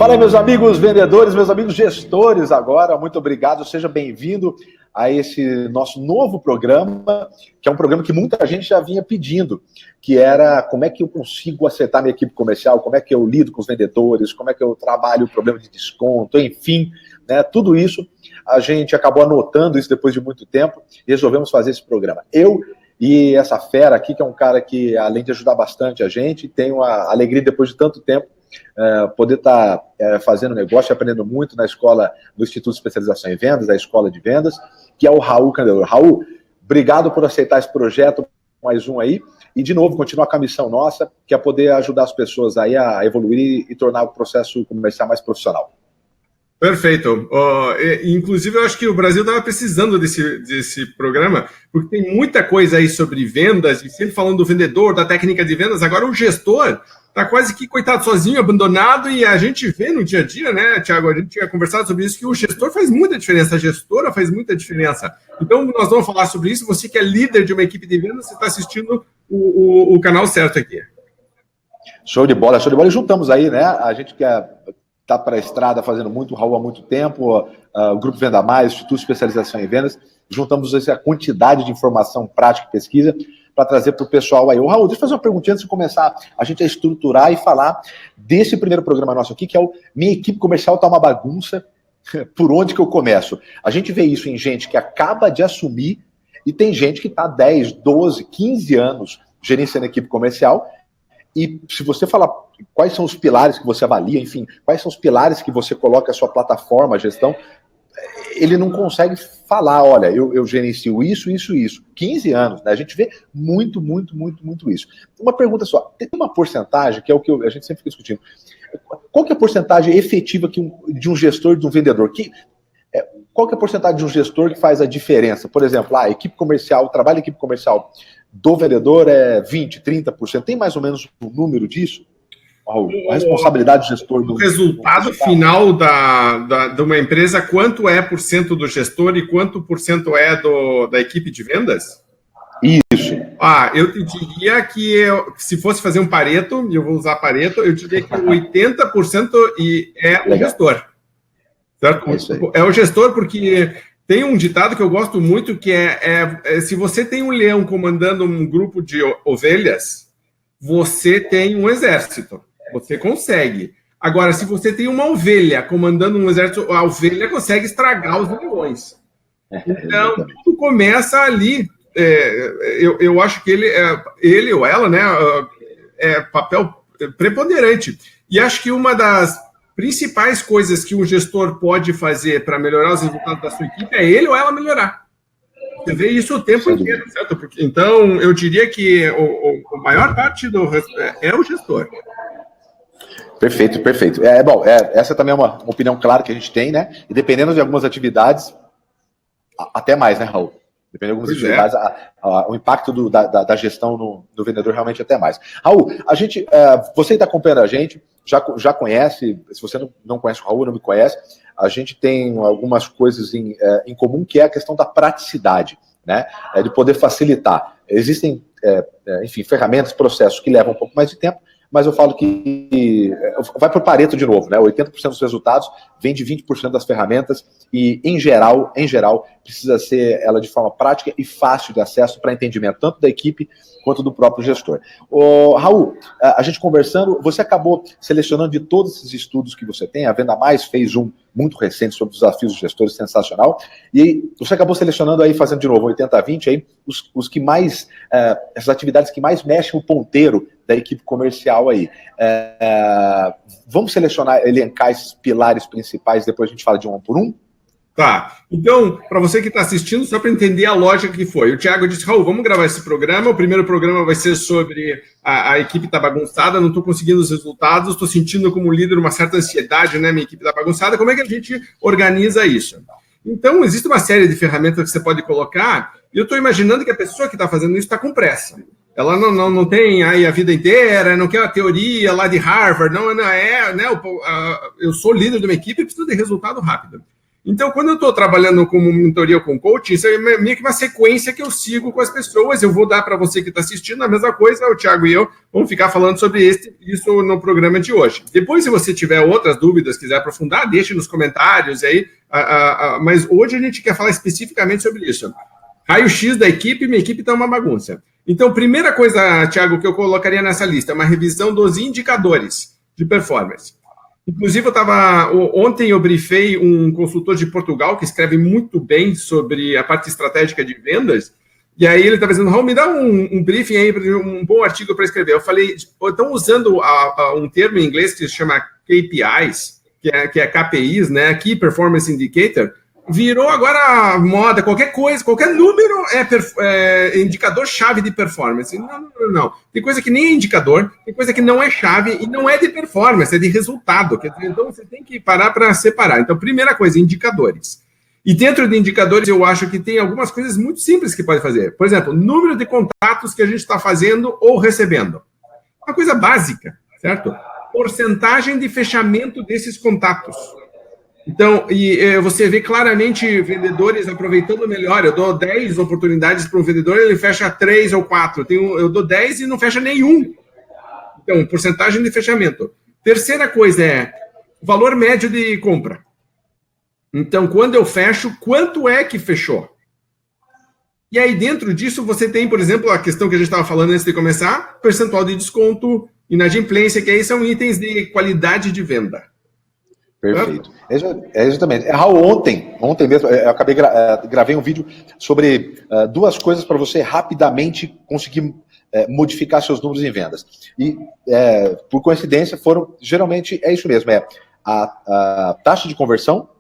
Fala aí, meus amigos vendedores, meus amigos gestores agora, muito obrigado, seja bem-vindo a esse nosso novo programa, que é um programa que muita gente já vinha pedindo, que era como é que eu consigo acertar minha equipe comercial, como é que eu lido com os vendedores, como é que eu trabalho o problema de desconto, enfim, né, tudo isso. A gente acabou anotando isso depois de muito tempo e resolvemos fazer esse programa. Eu e essa fera aqui, que é um cara que, além de ajudar bastante a gente, tenho a alegria, depois de tanto tempo, poder estar fazendo negócio e aprendendo muito na escola do Instituto de Especialização em Vendas, da Escola de Vendas, que é o Raul Candeloro. Raul, obrigado por aceitar esse projeto, mais um aí, e de novo, continuar com a missão nossa, que é poder ajudar as pessoas aí a evoluir e tornar o processo comercial mais profissional. Perfeito. Inclusive, eu acho que o Brasil estava precisando desse programa, porque tem muita coisa aí sobre vendas, e sempre falando do vendedor, da técnica de vendas. Agora, o gestor está quase que, coitado, sozinho, abandonado, e a gente vê no dia a dia, né, Thiago? A gente tinha conversado sobre isso, que o gestor faz muita diferença, a gestora faz muita diferença. Então, nós vamos falar sobre isso. Você que é líder de uma equipe de vendas, você está assistindo o canal certo aqui. Show de bola, show de bola. E juntamos aí, né? A gente que está para a estrada fazendo muito, o Raul há muito tempo, o Grupo Venda Mais, Instituto de Especialização em Vendas, juntamos essa quantidade de informação prática e pesquisa para trazer para o pessoal aí. Ô, Raul, deixa eu fazer uma perguntinha antes de começar a gente a estruturar e falar desse primeiro programa nosso aqui, que é o Minha Equipe Comercial Tá Uma Bagunça, por onde que eu começo? A gente vê isso em gente que acaba de assumir e tem gente que está 10, 12, 15 anos gerenciando a equipe comercial. E se você falar quais são os pilares que você avalia, enfim, quais são os pilares que você coloca a sua plataforma, a gestão, ele não consegue falar, olha, eu gerencio isso, isso, isso. 15 anos, né? A gente vê muito isso. Uma pergunta só, tem uma porcentagem, que é o que a gente sempre fica discutindo, qual que é a porcentagem efetiva de um gestor, de um vendedor? Qual que é a porcentagem de um gestor que faz a diferença? Por exemplo, a equipe comercial, o trabalho da equipe comercial do vendedor é 20%, 30%. Tem mais ou menos um número disso? A responsabilidade do gestor. O resultado final de uma empresa, quanto é por cento do gestor e quanto por cento é da equipe de vendas? Isso. Eu te diria que se fosse fazer um Pareto, e eu vou usar Pareto, eu diria que 80% é o gestor. Certo? É o gestor, porque tem um ditado que eu gosto muito, que se você tem um leão comandando um grupo de ovelhas, você tem um exército. Você consegue. Agora, se você tem uma ovelha comandando um exército, a ovelha consegue estragar os leões. Então, tudo começa ali. Eu acho que ele ou ela, né, é papel preponderante. E acho que uma das principais coisas que um gestor pode fazer para melhorar os resultados da sua equipe é ele ou ela melhorar. Você vê isso o tempo inteiro, certo? Então, eu diria que a maior parte é o gestor. Perfeito. Essa também é uma opinião clara que a gente tem, né? E dependendo de algumas atividades, até mais, né, Raul? Dependendo de algumas atividades, o impacto da gestão do vendedor realmente até mais. Raul, você que está acompanhando a gente, já conhece, se você não conhece o Raul, não me conhece, a gente tem algumas coisas em comum, que é a questão da praticidade, né? De poder facilitar. Existem, enfim, ferramentas, processos que levam um pouco mais de tempo, mas eu falo que vai para o Pareto de novo, né? 80% dos resultados vem de 20% das ferramentas e, em geral, precisa ser ela de forma prática e fácil de acesso para entendimento, tanto da equipe quanto do próprio gestor. Raul, a gente conversando, você acabou selecionando de todos esses estudos que você tem, a Venda Mais fez um muito recente sobre os desafios dos gestores, sensacional, e você acabou selecionando aí, fazendo de novo 80-20, aí, os que mais, essas atividades que mais mexem o ponteiro da equipe comercial aí. Vamos selecionar, elencar esses pilares principais, depois a gente fala de um por um? Tá, então, para você que está assistindo, só para entender a lógica que foi, o Thiago disse, Raul, vamos gravar esse programa, o primeiro programa vai ser sobre a equipe está bagunçada, não estou conseguindo os resultados, estou sentindo como líder uma certa ansiedade, né, minha equipe está bagunçada, como é que a gente organiza isso? Então, existe uma série de ferramentas que você pode colocar, e eu estou imaginando que a pessoa que está fazendo isso está com pressa. Ela não tem aí a vida inteira, não quer a teoria lá de Harvard, não é, né, eu sou líder de uma equipe e preciso de resultado rápido. Então, quando eu estou trabalhando como mentoria ou com coaching, isso é meio que uma sequência que eu sigo com as pessoas. Eu vou dar para você que está assistindo a mesma coisa, o Thiago e eu vamos ficar falando sobre isso no programa de hoje. Depois, se você tiver outras dúvidas, quiser aprofundar, deixe nos comentários aí. Mas hoje a gente quer falar especificamente sobre isso. Raio-X da equipe, minha equipe está uma bagunça. Então, primeira coisa, Thiago, que eu colocaria nessa lista, é uma revisão dos indicadores de performance. Inclusive, ontem eu briefei um consultor de Portugal que escreve muito bem sobre a parte estratégica de vendas, e aí ele estava dizendo, Raul, me dá um briefing aí, um bom artigo para escrever. Eu falei, estão usando um termo em inglês que se chama KPIs, que é KPIs, né? Key Performance Indicator, virou agora moda, qualquer coisa, qualquer número é indicador-chave de performance. Não. Tem coisa que nem é indicador, tem coisa que não é chave e não é de performance, é de resultado. Então, você tem que parar para separar. Então, primeira coisa, indicadores. E dentro de indicadores, eu acho que tem algumas coisas muito simples que pode fazer. Por exemplo, número de contatos que a gente está fazendo ou recebendo. Uma coisa básica, certo? Porcentagem de fechamento desses contatos. Então, você vê claramente vendedores aproveitando melhor. Eu dou 10 oportunidades para um vendedor, ele fecha 3 ou 4. Eu dou 10 e não fecha nenhum. Então, porcentagem de fechamento. Terceira coisa é valor médio de compra. Então, quando eu fecho, quanto é que fechou? E aí, dentro disso, você tem, por exemplo, a questão que a gente estava falando antes de começar, percentual de desconto, inadimplência, que aí são itens de qualidade de venda. Perfeito. Exatamente. Raul, ontem mesmo, eu gravei um vídeo sobre duas coisas para você rapidamente conseguir modificar seus números em vendas. E, por coincidência, geralmente, é isso mesmo, a taxa de conversão,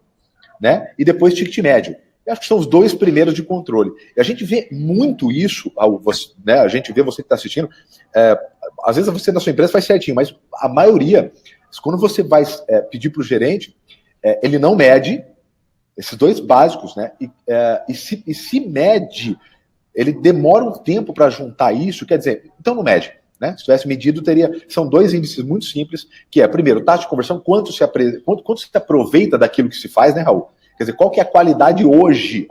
né? E depois ticket médio. Eu acho que são os dois primeiros de controle. E a gente vê muito isso, né? A gente vê você que está assistindo, às vezes você na sua empresa faz certinho, mas a maioria... Quando você vai pedir para o gerente, ele não mede esses dois básicos, né? E se mede, ele demora um tempo para juntar isso, quer dizer, então não mede, né? Se tivesse medido, são dois índices muito simples, que é, primeiro, taxa de conversão, quanto se aproveita daquilo que se faz, né, Raul? Quer dizer, qual que é a qualidade hoje?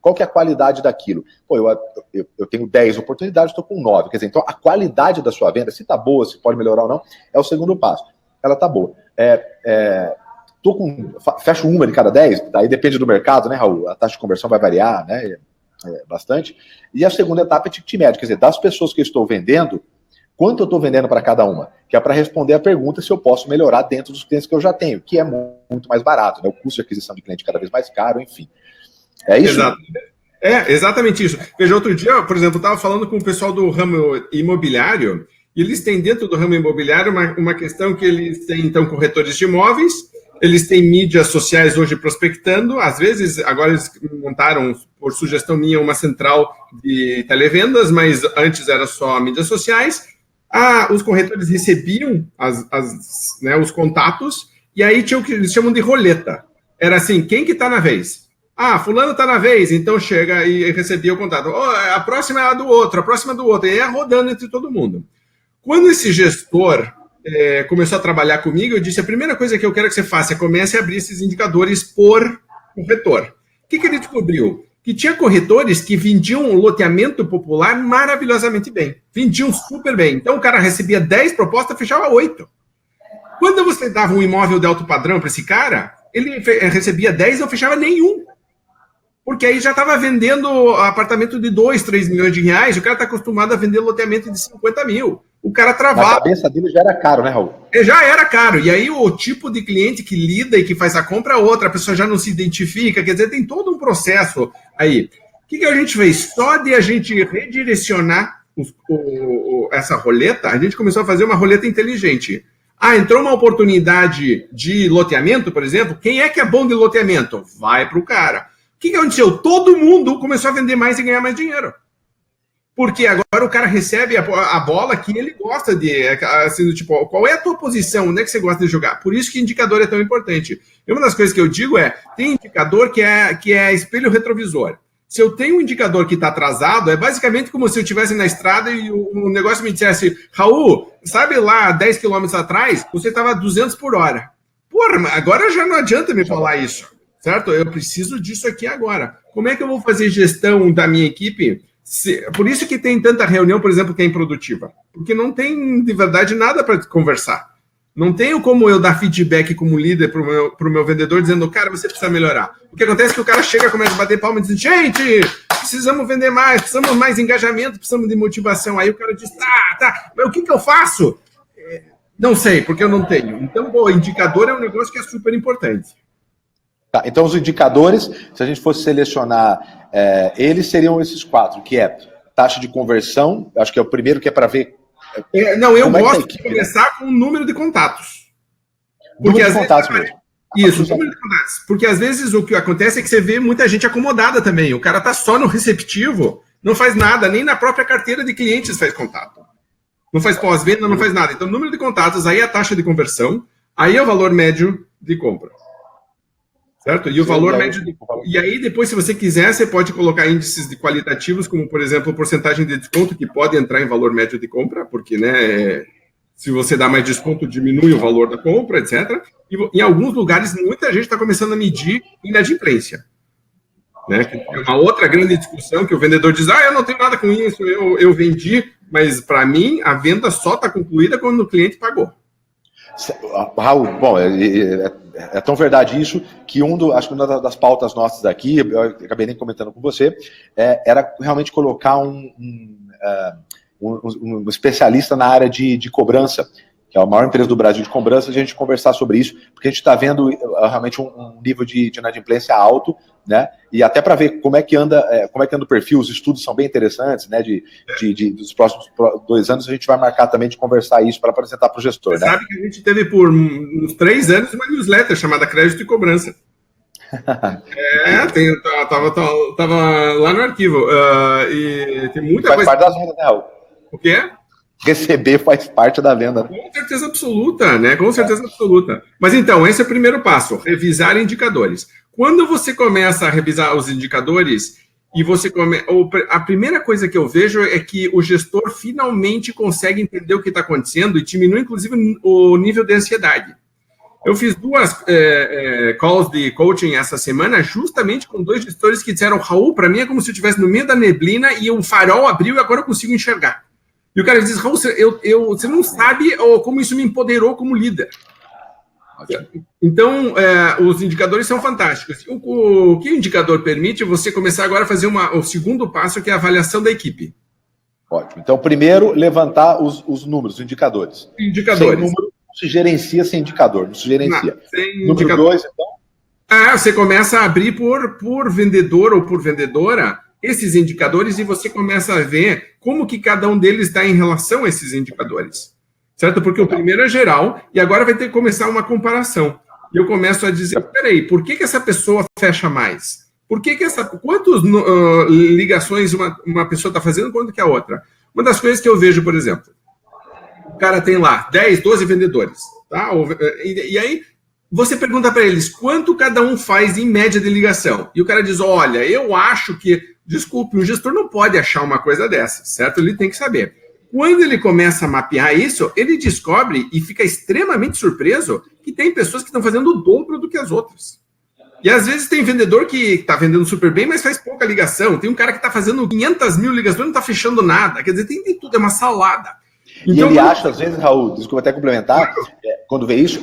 Qual que é a qualidade daquilo? Pô, eu tenho 10 oportunidades, estou com 9. Quer dizer, então a qualidade da sua venda, se está boa, se pode melhorar ou não, é o segundo passo. Ela tá boa. Fecho uma de cada 10, daí depende do mercado, né, Raul? A taxa de conversão vai variar, né? Bastante. E a segunda etapa é ticket médio, quer dizer, das pessoas que eu estou vendendo, quanto eu estou vendendo para cada uma? Que é para responder a pergunta se eu posso melhorar dentro dos clientes que eu já tenho, que é muito mais barato, né? O custo de aquisição de cliente cada vez mais caro, enfim. É isso? Exato. Exatamente isso. Veja, outro dia, por exemplo, eu estava falando com o pessoal do ramo imobiliário. E eles têm dentro do ramo imobiliário uma questão que eles têm, então, corretores de imóveis, eles têm mídias sociais hoje prospectando, às vezes, agora eles montaram, por sugestão minha, uma central de televendas, mas antes era só mídias sociais. Os corretores recebiam os contatos, e aí tinha o que eles chamam de roleta. Era assim, quem que está na vez? Fulano está na vez, então chega e recebia o contato. A próxima é a do outro, a próxima é do outro, e ia rodando entre todo mundo. Quando esse gestor começou a trabalhar comigo, eu disse, a primeira coisa que eu quero que você faça é comece a abrir esses indicadores por corretor. O que ele descobriu? Que tinha corretores que vendiam um loteamento popular maravilhosamente bem. Vendiam super bem. Então, o cara recebia 10 propostas, fechava 8. Quando você dava um imóvel de alto padrão para esse cara, ele recebia 10 e não fechava nenhum. Porque aí já estava vendendo apartamento de 2, 3 milhões de reais, o cara está acostumado a vender loteamento de 50 mil. O cara travava. Na cabeça dele já era caro, né, Raul? Já era caro. E aí o tipo de cliente que lida e que faz a compra é outra, a pessoa já não se identifica, quer dizer, tem todo um processo aí. O que a gente fez? Só de a gente redirecionar essa roleta, a gente começou a fazer uma roleta inteligente. Entrou uma oportunidade de loteamento, por exemplo, quem é que é bom de loteamento? Vai para o cara. O que aconteceu? Todo mundo começou a vender mais e ganhar mais dinheiro. Porque agora o cara recebe a bola que ele gosta de, assim, tipo, qual é a tua posição, onde é que você gosta de jogar? Por isso que indicador é tão importante. E uma das coisas que eu digo tem indicador que é espelho retrovisor. Se eu tenho um indicador que está atrasado, é basicamente como se eu estivesse na estrada e o negócio me dissesse, Raul, sabe lá, 10 quilômetros atrás, você estava a 200 por hora. Porra, agora já não adianta me falar isso. certo? Eu preciso disso aqui agora. Como é que eu vou fazer gestão da minha equipe? Por isso que tem tanta reunião, por exemplo, que é improdutiva. Porque não tem, de verdade, nada para conversar. Não tenho como eu dar feedback como líder para o meu vendedor, dizendo, cara, você precisa melhorar. O que acontece é que o cara chega, começa a bater palma e diz, gente, precisamos vender mais, precisamos mais engajamento, precisamos de motivação. Aí o cara diz, tá, mas o que eu faço? Não sei, porque eu não tenho. Então, o indicador é um negócio que é super importante. Tá, então, os indicadores, se a gente fosse selecionar, eles seriam esses 4, que é taxa de conversão, acho que é o primeiro que é para ver... eu gosto de começar com o número de contatos. Número de contatos mesmo. Isso, número de contatos. Porque às vezes o que acontece é que você vê muita gente acomodada também. O cara está só no receptivo, não faz nada, nem na própria carteira de clientes faz contato. Não faz pós-venda, não faz nada. Então, número de contatos, aí é a taxa de conversão, aí é o valor médio de compra. Certo? E o valor médio de... E aí, depois, se você quiser, você pode colocar índices de qualitativos, como, por exemplo, porcentagem de desconto, que pode entrar em valor médio de compra, porque, né, se você dá mais desconto, diminui o valor da compra, etc. E em alguns lugares, muita gente está começando a medir inadimplência. Né? Que é uma outra grande discussão, que o vendedor diz, eu não tenho nada com isso, eu vendi, mas, para mim, a venda só está concluída quando o cliente pagou. Raul, bom, é tão verdade isso que acho que uma das pautas nossas aqui, eu acabei nem comentando com você, era realmente colocar um especialista na área de cobrança, que é a maior empresa do Brasil de cobrança, a gente conversar sobre isso, porque a gente está vendo realmente um nível de inadimplência alto, né? E até para ver como é que anda o perfil, os estudos são bem interessantes, né? Dos próximos 2 anos, a gente vai marcar também de conversar isso para apresentar para o gestor. Você né? sabe que a gente teve por uns 3 anos uma newsletter chamada Crédito e Cobrança. Tava lá no arquivo. E tem muita coisa. Faz parte das vendas, né, Raul? O quê? Receber faz parte da venda. Com certeza absoluta, né? Com certeza absoluta. Mas então, esse é o primeiro passo, revisar indicadores. Quando você começa a revisar os indicadores, a primeira coisa que eu vejo é que o gestor finalmente consegue entender o que está acontecendo e diminui, inclusive, o nível de ansiedade. Eu fiz 2 calls de coaching essa semana, justamente com 2 gestores que disseram, Raul, para mim é como se eu estivesse no meio da neblina e o farol abriu e agora eu consigo enxergar. E o cara diz, Raul, você não sabe como isso me empoderou como líder. Então, os indicadores são fantásticos. O que o indicador permite você começar agora a fazer o segundo passo, que é a avaliação da equipe. Ótimo. Então, primeiro, levantar os números, os indicadores. Indicadores. Sem número, não se gerencia sem indicador, não se gerencia. Número 2, então? Você começa a abrir por vendedor ou por vendedora esses indicadores e você começa a ver como que cada um deles está em relação a esses indicadores. Certo? Porque o primeiro é geral e agora vai ter que começar uma comparação. E eu começo a dizer, peraí, por que essa pessoa fecha mais? Quantas ligações uma pessoa está fazendo quanto que a outra? Uma das coisas que eu vejo, por exemplo, o cara tem lá 10, 12 vendedores, tá? E aí você pergunta para eles quanto cada um faz em média de ligação. E o cara diz, olha, eu acho que... Desculpe, o gestor não pode achar uma coisa dessa, certo? Ele tem que saber. Quando ele começa a mapear isso, ele descobre e fica extremamente surpreso que tem pessoas que estão fazendo o dobro do que as outras. E às vezes tem vendedor que está vendendo super bem, mas faz pouca ligação. Tem um cara que está fazendo 500 mil ligações e não está fechando nada. Quer dizer, tem de tudo, é uma salada. Então, e ele acha, às vezes, Raul, desculpa até complementar, quando vê isso,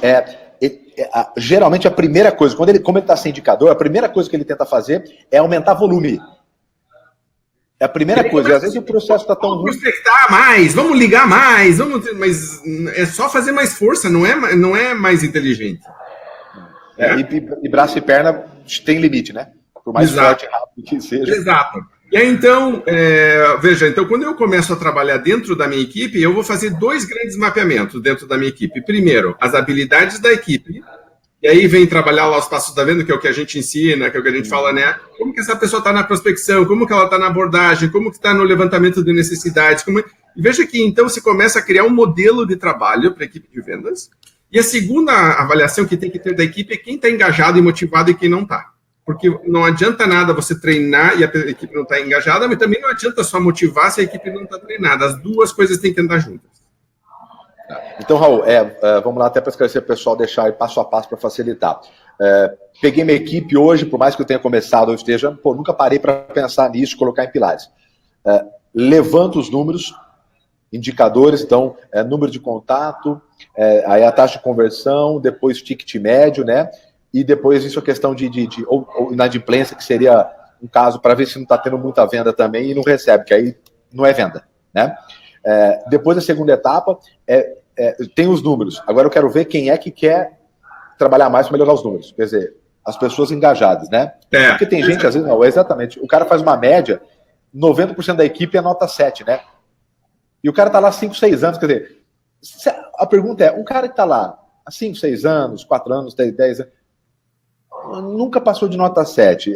geralmente a primeira coisa, como ele está sem indicador, a primeira coisa que ele tenta fazer é aumentar volume. É a primeira coisa, e às vezes o processo está tão... Vamos prospectar mais, vamos ligar mais, mas é só fazer mais força, não é mais inteligente. E braço e perna tem limite, né? Por mais forte e rápido que seja. Exato. E aí, então, veja, quando eu começo a trabalhar dentro da minha equipe, eu vou fazer 2 grandes mapeamentos dentro da minha equipe. Primeiro, as habilidades da equipe. E aí vem trabalhar lá os passos da venda, que é o que a gente ensina, que é o que a gente fala, né? Como que essa pessoa está na prospecção, como que ela está na abordagem, como que está no levantamento de necessidades. E veja que, então, você começa a criar um modelo de trabalho para a equipe de vendas. E a segunda avaliação que tem que ter da equipe é quem está engajado e motivado e quem não está. Porque não adianta nada você treinar e a equipe não está engajada, mas também não adianta só motivar se a equipe não está treinada. As duas coisas têm que andar juntas. Então, Raul, vamos lá até para esclarecer o pessoal, deixar aí passo a passo para facilitar. Peguei minha equipe hoje, por mais que eu tenha começado ou esteja, nunca parei para pensar nisso, colocar em pilares. Levanto os números, indicadores, então, número de contato, aí a taxa de conversão, depois ticket médio, né? E depois isso é questão ou inadimplência, que seria um caso para ver se não está tendo muita venda também e não recebe, que aí não é venda, né? Depois a segunda etapa tem os números. Agora eu quero ver quem é que quer trabalhar mais para melhorar os números. Quer dizer, as pessoas engajadas, né? Porque tem gente, às vezes, não, exatamente, o cara faz uma média, 90% da equipe é nota 7, né? E o cara está lá há 5, 6 anos, quer dizer, a pergunta é, um cara que está lá há 5, 6 anos, 4 anos, 10 anos, nunca passou de nota 7.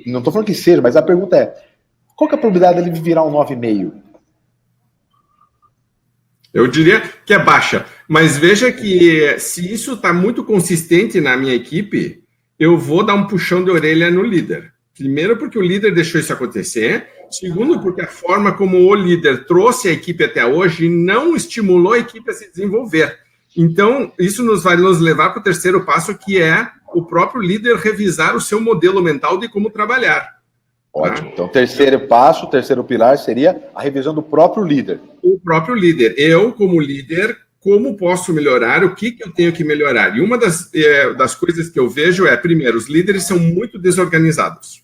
Não estou falando que seja, mas a pergunta é, qual que é a probabilidade dele virar um 9,5? Eu diria que é baixa, mas veja que se isso está muito consistente na minha equipe, eu vou dar um puxão de orelha no líder. Primeiro, porque o líder deixou isso acontecer. Segundo, porque a forma como o líder trouxe a equipe até hoje não estimulou a equipe a se desenvolver. Então, isso vai nos levar para o terceiro passo, que é o próprio líder revisar o seu modelo mental de como trabalhar. Ótimo. Então, terceiro passo, terceiro pilar seria a revisão do próprio líder. O próprio líder. Eu, como líder, como posso melhorar? O que eu tenho que melhorar? E uma das coisas que eu vejo primeiro, os líderes são muito desorganizados.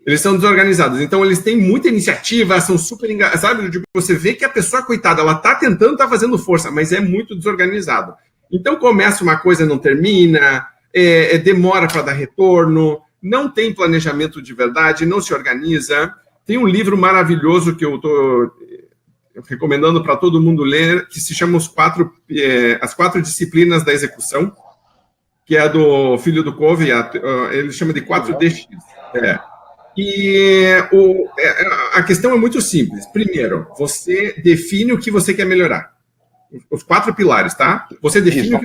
Eles são desorganizados, então eles têm muita iniciativa, são super engajados, sabe? Tipo, você vê que a pessoa, coitada, ela tá tentando, tá fazendo força, mas é muito desorganizado. Então começa uma coisa, não termina, demora para dar retorno, não tem planejamento de verdade, não se organiza. Tem um livro maravilhoso que eu estou recomendando para todo mundo ler, que se chama As 4 Disciplinas da Execução, que é do filho do Covey, ele chama de 4DX. E a questão é muito simples. Primeiro, você define o que você quer melhorar. Os 4 pilares, tá? Você define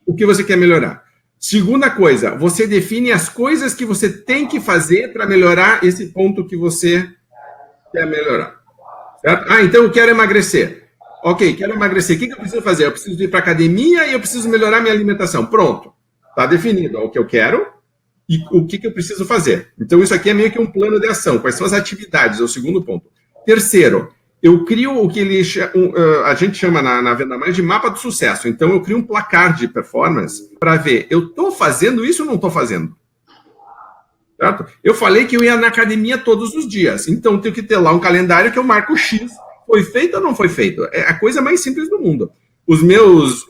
o que você quer melhorar. Segunda coisa, você define as coisas que você tem que fazer para melhorar esse ponto que você quer melhorar. Certo? Então eu quero emagrecer. Ok, quero emagrecer. O que eu preciso fazer? Eu preciso ir para a academia e eu preciso melhorar minha alimentação. Pronto. Está definido o que eu quero e o que eu preciso fazer. Então, isso aqui é meio que um plano de ação. Quais são as atividades? É o segundo ponto. Terceiro, eu crio o que a gente chama na Venda Mais de mapa do sucesso. Então, eu crio um placar de performance para ver, eu estou fazendo isso ou não estou fazendo? Certo? Eu falei que eu ia na academia todos os dias. Então, eu tenho que ter lá um calendário que eu marco X. Foi feito ou não foi feito? É a coisa mais simples do mundo. Os meus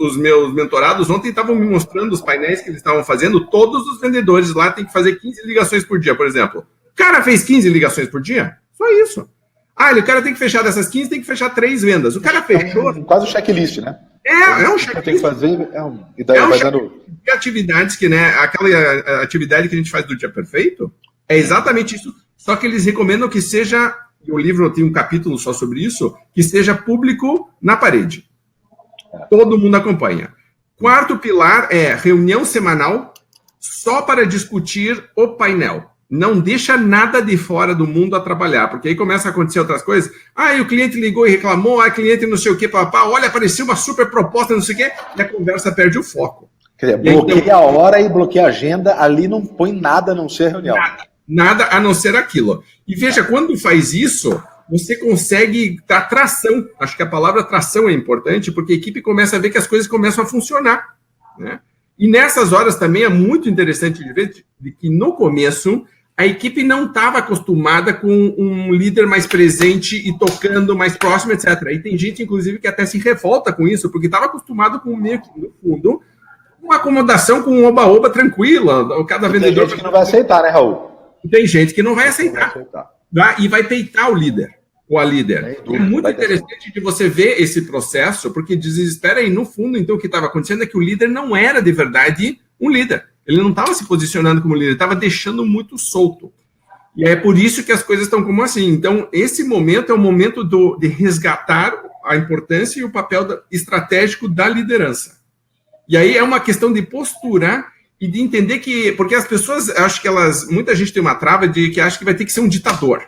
mentorados ontem estavam me mostrando os painéis que eles estavam fazendo. Todos os vendedores lá têm que fazer 15 ligações por dia, por exemplo. O cara fez 15 ligações por dia? Só isso. O cara tem que fechar dessas 15, tem que fechar 3 vendas. O cara fechou... Quase um checklist, né? É um checklist. Tem que fazer... de atividades que, né? Aquela atividade que a gente faz do dia perfeito é exatamente isso. Só que eles recomendam que seja... O livro tem um capítulo só sobre isso, que seja público na parede. Todo mundo acompanha. Quarto pilar é reunião semanal só para discutir o painel. Não deixa nada de fora do mundo a trabalhar, porque aí começa a acontecer outras coisas. E o cliente ligou e reclamou, o cliente não sei o que, olha, apareceu uma super proposta, não sei o que, e a conversa perde o foco. Quer dizer, bloqueia a hora e bloqueia a agenda, ali não põe nada a não ser reunião. Nada a não ser aquilo. E veja, quando faz isso, você consegue dar tração. Acho que a palavra tração é importante, porque a equipe começa a ver que as coisas começam a funcionar, né? E nessas horas também é muito interessante de ver que no começo a equipe não estava acostumada com um líder mais presente e tocando mais próximo, etc. E tem gente, inclusive, que até se revolta com isso, porque estava acostumado com meio que, no fundo, uma acomodação com um oba-oba tranquila. Cada vendedor... Tem gente que não vai aceitar, né, Raul? Tem gente que não vai aceitar. E vai peitar o líder, ou a líder. É muito interessante de você ver esse processo, porque desespera aí, no fundo, então, o que estava acontecendo é que o líder não era, de verdade, um líder. Ele não estava se posicionando como líder, estava deixando muito solto. E é por isso que as coisas estão como assim. Então, esse momento é o momento de resgatar a importância e o papel estratégico da liderança. E aí é uma questão de postura e de entender que... Porque as pessoas, acho que muita gente tem uma trava de que acha que vai ter que ser um ditador.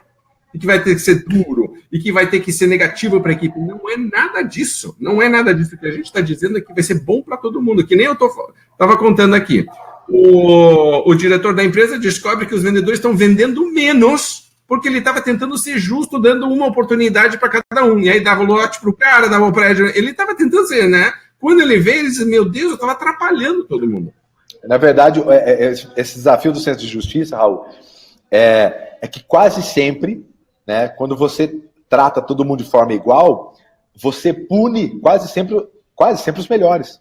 e que vai ter que ser duro, e que vai ter que ser negativo para a equipe. Não é nada disso. Não é nada disso. O que a gente está dizendo é que vai ser bom para todo mundo. Que nem eu estava contando aqui. O diretor da empresa descobre que os vendedores estão vendendo menos porque ele estava tentando ser justo, dando uma oportunidade para cada um. E aí dava o lote para o cara, dava o prédio. Ele estava tentando ser, né? Quando ele veio, ele disse, meu Deus, eu estava atrapalhando todo mundo. Na verdade, esse desafio do senso de justiça, Raul, é que quase sempre, né, quando você trata todo mundo de forma igual, você pune quase sempre os melhores.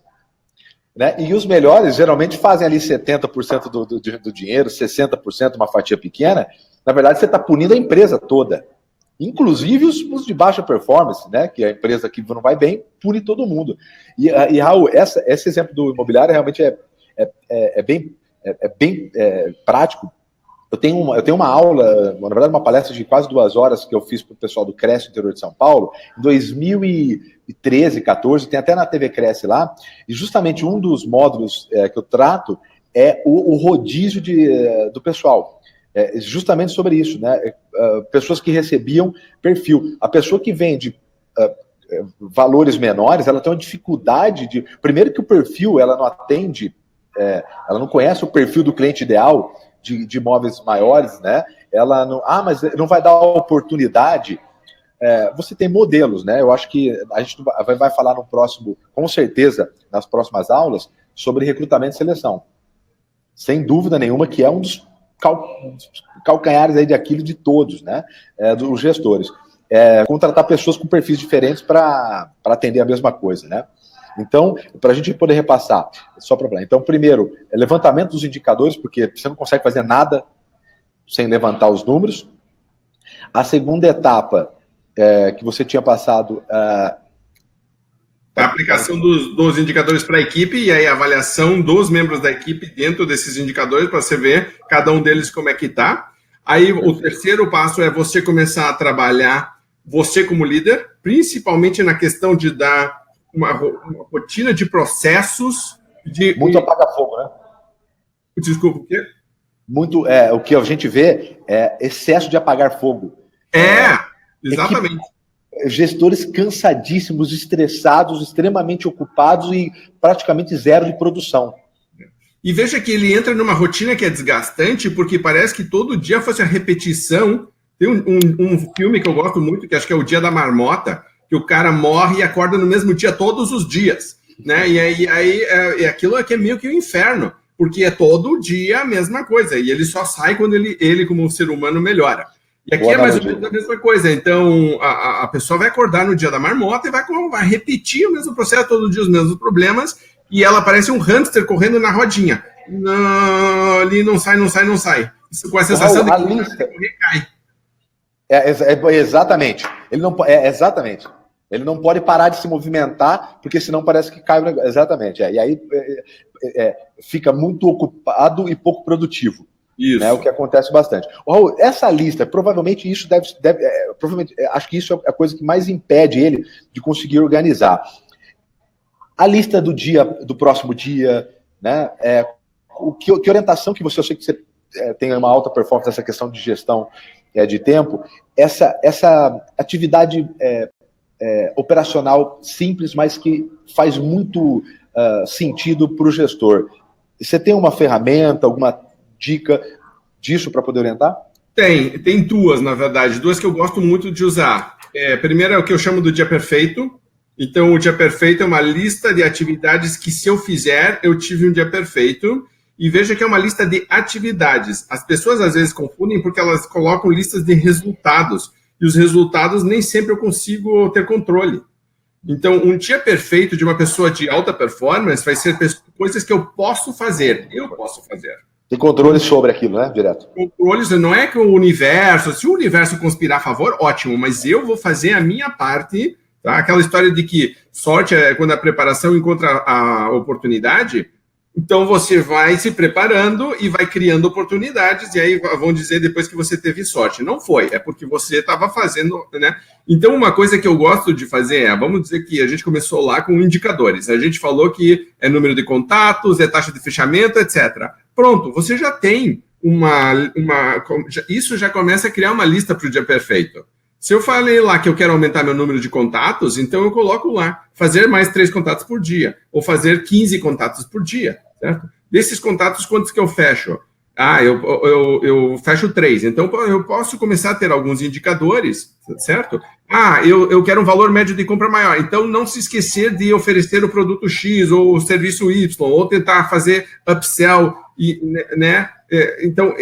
Né? E os melhores geralmente fazem ali 70% do dinheiro, 60% uma fatia pequena. Na verdade, você está punindo a empresa toda. Inclusive os de baixa performance, né? Que a empresa que não vai bem, pune todo mundo. E Raul, esse exemplo do imobiliário realmente é bem prático. Eu tenho uma aula, na verdade, uma palestra de quase 2 horas que eu fiz para o pessoal do Cresce, interior de São Paulo, em 2013, 14, tem até na TV Cresce lá, e justamente um dos módulos que eu trato é o rodízio do pessoal. Justamente sobre isso, né? Pessoas que recebiam perfil. A pessoa que vende valores menores, ela tem uma dificuldade de... Primeiro que o perfil, ela não atende, ela não conhece o perfil do cliente ideal de imóveis maiores, né? Ela não... mas não vai dar oportunidade. Você tem modelos, né? Eu acho que a gente vai falar no próximo, com certeza, nas próximas aulas, sobre recrutamento e seleção. Sem dúvida nenhuma que é um dos calcanhares aí de Aquiles de todos, né? Dos gestores. Contratar pessoas com perfis diferentes para atender a mesma coisa, né? Então, para a gente poder repassar, só para falar. Então, primeiro, levantamento dos indicadores, porque você não consegue fazer nada sem levantar os números. A segunda etapa que você tinha passado... A aplicação dos indicadores para a equipe e aí a avaliação dos membros da equipe dentro desses indicadores para você ver cada um deles como é que está. Aí o terceiro passo é você começar a trabalhar você como líder, principalmente na questão de dar uma rotina de processos. Muito apaga-fogo, né? Desculpa, o quê? Muito, o que a gente vê é excesso de apagar fogo. Exatamente. Gestores cansadíssimos, estressados, extremamente ocupados e praticamente zero de produção. E veja que ele entra numa rotina que é desgastante, porque parece que todo dia fosse a repetição. Tem um filme que eu gosto muito, que acho que é O Dia da Marmota, que o cara morre e acorda no mesmo dia todos os dias, né? E aí aquilo aqui é meio que um inferno, porque é todo dia a mesma coisa, e ele só sai quando ele como ser humano, melhora. E aqui é mais ou menos a mesma coisa. Então, a pessoa vai acordar no dia da marmota e vai repetir o mesmo processo, todo dia os mesmos problemas, e ela parece um hamster correndo na rodinha. Não, ali não sai. Isso, com a sensação de que correr, cai. Exatamente. Exatamente. Ele não pode parar de se movimentar, porque senão parece que cai. Exatamente. E aí fica muito ocupado e pouco produtivo. Isso. Né, o que acontece bastante. Raul, essa lista, provavelmente isso provavelmente, acho que isso é a coisa que mais impede ele de conseguir organizar. A lista do próximo dia, né? Que orientação que eu sei que você tem uma alta performance nessa questão de gestão de tempo, essa atividade operacional simples, mas que faz muito sentido para o gestor. Você tem uma ferramenta, alguma dica disso para poder orientar? Tem duas, na verdade, duas que eu gosto muito de usar. Primeiro é o que eu chamo do dia perfeito. Então, o dia perfeito é uma lista de atividades que, se eu fizer, eu tive um dia perfeito. E veja que é uma lista de atividades. As pessoas, às vezes, confundem porque elas colocam listas de resultados. E os resultados nem sempre eu consigo ter controle. Então, um dia perfeito de uma pessoa de alta performance vai ser coisas que eu posso fazer. Tem controle sobre aquilo, né, direto? Controles, não é que o universo... Se o universo conspirar a favor, ótimo. Mas eu vou fazer a minha parte... Tá? Aquela história de que sorte é quando a preparação encontra a oportunidade, então você vai se preparando e vai criando oportunidades, e aí vão dizer depois que você teve sorte. Não foi, é porque você estava fazendo, né? Então, uma coisa que eu gosto de fazer vamos dizer que a gente começou lá com indicadores. A gente falou que é número de contatos, é taxa de fechamento, etc. Pronto, você já tem isso já começa a criar uma lista para o dia perfeito. Se eu falei lá que eu quero aumentar meu número de contatos, então eu coloco lá, fazer mais 3 contatos por dia, ou fazer 15 contatos por dia, certo? Desses contatos, quantos que eu fecho? Eu fecho 3, então eu posso começar a ter alguns indicadores, certo? Eu quero um valor médio de compra maior, então não se esquecer de oferecer o produto X ou o serviço Y, ou tentar fazer upsell, né? Então,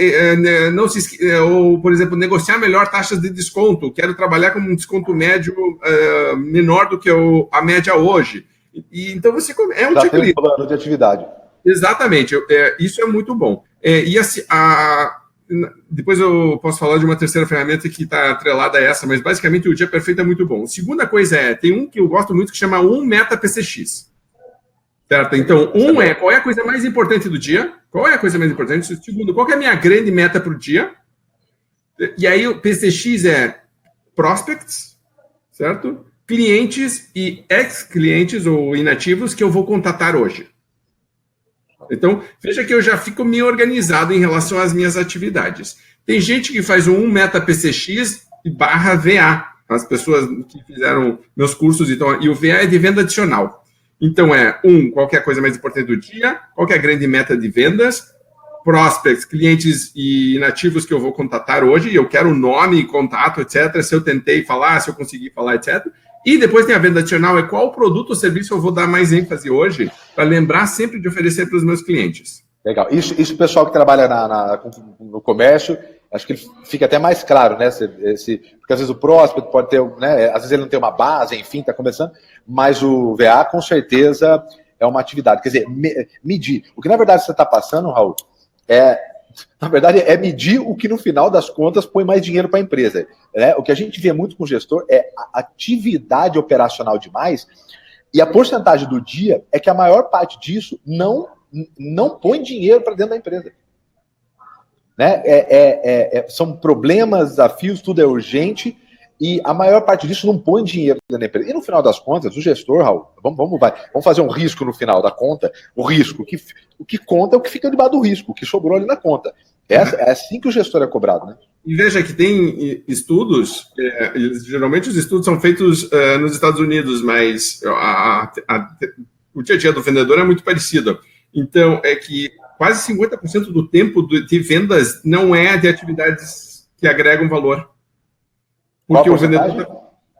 não se ou, por exemplo, negociar melhor taxas de desconto. Quero trabalhar com um desconto médio menor do que a média hoje. Então, você é um já tem um plano de atividade. Exatamente. Isso é muito bom. E assim, depois eu posso falar de uma terceira ferramenta que está atrelada a essa, mas basicamente o dia perfeito é muito bom. A segunda coisa tem um que eu gosto muito que chama Meta PCX. Certo? Então, qual é a coisa mais importante do dia? Qual é a coisa mais importante? Segundo, qual é a minha grande meta para o dia? E aí, o PCX é prospects, certo? Clientes e ex-clientes ou inativos que eu vou contatar hoje. Então, veja que eu já fico meio organizado em relação às minhas atividades. Tem gente que faz Meta PCX / VA. As pessoas que fizeram meus cursos, então, e o VA é de venda adicional. Então, qual é a coisa mais importante do dia, qual é a grande meta de vendas, prospects, clientes e inativos que eu vou contatar hoje, e eu quero nome, contato, etc., se eu tentei falar, se eu consegui falar, etc. E depois tem a venda adicional, qual produto ou serviço eu vou dar mais ênfase hoje, para lembrar sempre de oferecer para os meus clientes. Legal. Isso o pessoal que trabalha no comércio, acho que fica até mais claro, né? Porque às vezes o prospect pode ter, né? Às vezes ele não tem uma base, enfim, está começando, mas o VA com certeza é uma atividade. Quer dizer, medir. O que na verdade você está passando, Raul, na verdade, é medir o que no final das contas põe mais dinheiro para a empresa. Né? O que a gente vê muito com o gestor é a atividade operacional demais, e a porcentagem do dia é que a maior parte disso não põe dinheiro para dentro da empresa. Né? São problemas, desafios, tudo é urgente, e a maior parte disso não põe dinheiro dentro da empresa. E no final das contas, o gestor, Raul, vamos fazer um risco no final da conta, o risco, o que conta é o que fica debaixo do risco, o que sobrou ali na conta. É assim que o gestor é cobrado, né? E veja que tem estudos, geralmente os estudos são feitos nos Estados Unidos, mas o dia a dia do vendedor é muito parecido. Então, é que quase 50% do tempo de vendas não é de atividades que agregam valor. Porque o vendedor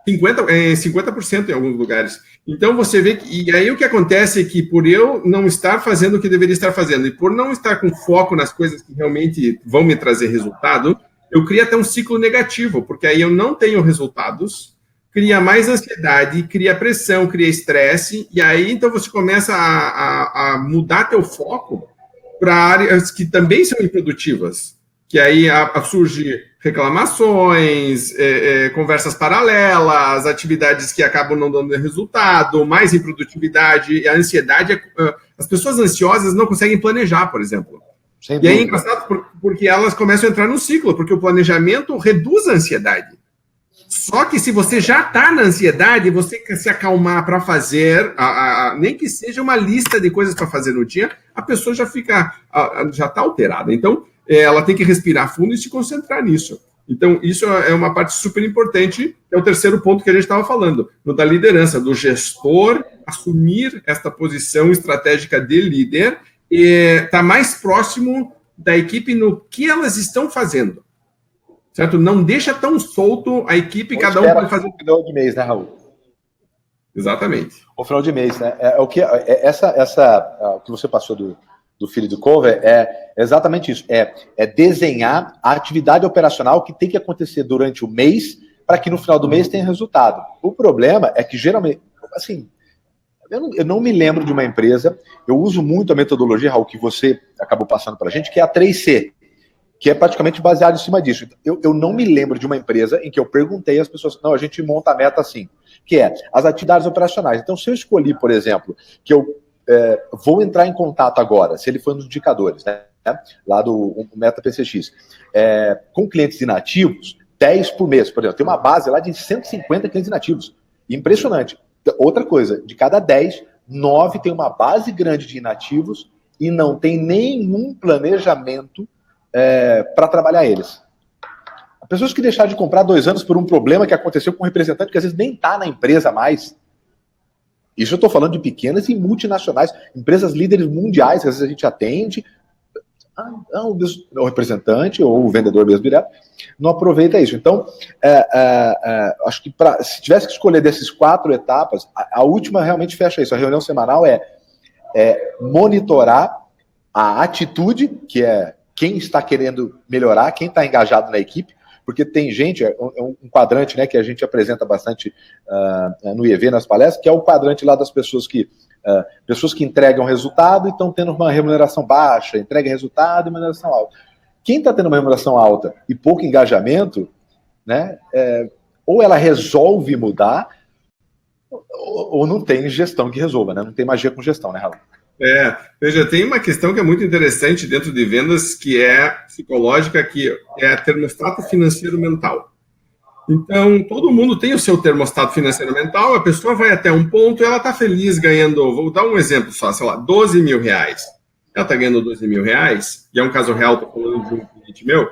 50% em alguns lugares. Então, você vê que... E aí o que acontece é que por eu não estar fazendo o que deveria estar fazendo e por não estar com foco nas coisas que realmente vão me trazer resultado, eu crio até um ciclo negativo, porque aí eu não tenho resultados, cria mais ansiedade, cria pressão, cria estresse, e aí então você começa a mudar teu foco para áreas que também são improdutivas, que aí surge reclamações, conversas paralelas, atividades que acabam não dando resultado, mais improdutividade, a ansiedade, as pessoas ansiosas não conseguem planejar, por exemplo. E é engraçado porque elas começam a entrar no ciclo, porque o planejamento reduz a ansiedade. Só que se você já está na ansiedade, você quer se acalmar para fazer, nem que seja uma lista de coisas para fazer no dia, a pessoa já está alterada. Então, ela tem que respirar fundo e se concentrar nisso. Então, isso é uma parte super importante, é o terceiro ponto que a gente estava falando, da liderança, do gestor assumir esta posição estratégica de líder e estar mais próximo da equipe no que elas estão fazendo. Certo? Não deixa tão solto a equipe, cada um pode fazer... O final de mês, né, Raul? Exatamente. O final de mês, né? O que você passou do filho do Cover é exatamente isso. É desenhar a atividade operacional que tem que acontecer durante o mês para que no final do mês tenha resultado. O problema é que, geralmente, assim, eu não me lembro de uma empresa, eu uso muito a metodologia, Raul, que você acabou passando para a gente, que é a 3C, que é praticamente baseado em cima disso. Eu não me lembro de uma empresa em que eu perguntei às pessoas, não, a gente monta a meta assim, que é as atividades operacionais. Então, se eu escolhi, por exemplo, que eu vou entrar em contato agora, se ele for nos indicadores, né, lá do Meta PCX, com clientes inativos, 10 por mês, por exemplo, tem uma base lá de 150 clientes inativos. Impressionante. Outra coisa, de cada 10, 9 tem uma base grande de inativos e não tem nenhum planejamento para trabalhar eles. Pessoas que deixaram de comprar 2 anos por um problema que aconteceu com um representante que às vezes nem está na empresa mais. Isso eu estou falando de pequenas e multinacionais, empresas líderes mundiais, que às vezes a gente atende, o representante ou o vendedor mesmo direto não aproveita isso. Então, acho que se tivesse que escolher desses 4 etapas, a última realmente fecha isso. A reunião semanal é monitorar a atitude, que é quem está querendo melhorar, quem está engajado na equipe, porque tem gente, um quadrante, né, que a gente apresenta bastante no IEV, nas palestras, que é o quadrante lá das pessoas que entregam resultado e estão tendo uma remuneração baixa, entrega resultado e remuneração alta. Quem está tendo uma remuneração alta e pouco engajamento, né, ou ela resolve mudar, ou não tem gestão que resolva, né? Não tem magia com gestão, né, Raul? Veja, tem uma questão que é muito interessante dentro de vendas, que é psicológica, que é termostato financeiro mental. Então, todo mundo tem o seu termostato financeiro mental, a pessoa vai até um ponto e ela está feliz ganhando, vou dar um exemplo só, sei lá, 12 mil reais. Ela está ganhando 12 mil reais, e é um caso real, estou falando de um cliente meu,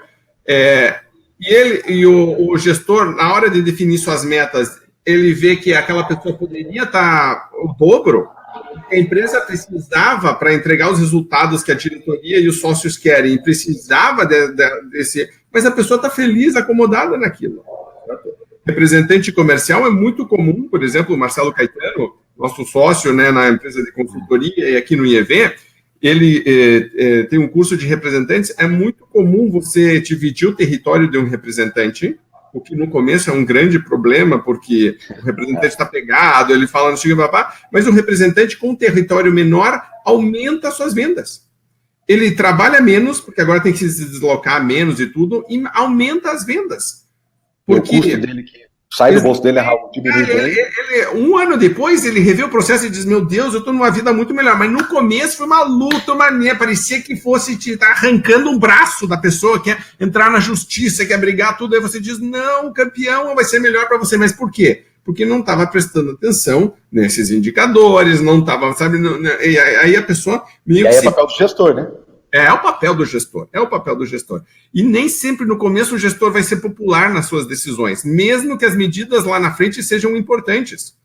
o gestor, na hora de definir suas metas, ele vê que aquela pessoa poderia estar o dobro. A empresa precisava, para entregar os resultados que a diretoria e os sócios querem, precisava desse... Mas a pessoa está feliz, acomodada naquilo. Representante comercial é muito comum, por exemplo, o Marcelo Caetano, nosso sócio, né, na empresa de consultoria e aqui no IEV, ele tem um curso de representantes. É muito comum você dividir o território de um representante, o que no começo é um grande problema, porque o representante está pegado, ele fala no seguinte, mas o representante com um território menor aumenta suas vendas. Ele trabalha menos, porque agora tem que se deslocar menos e tudo, e aumenta as vendas. Porque o custo dele que sai do bolso dele é um ano depois, ele revê o processo e diz, meu Deus, eu estou numa vida muito melhor. Mas no começo foi uma luta, parecia que fosse te tá arrancando um braço da pessoa, quer entrar na justiça, quer brigar, tudo. Aí você diz, não, campeão, vai ser melhor para você. Mas por quê? Porque não estava prestando atenção nesses indicadores, não estava, sabe? Aí a pessoa... E aí é papel do gestor, né? É o papel do gestor. E nem sempre no começo o gestor vai ser popular nas suas decisões, mesmo que as medidas lá na frente sejam importantes,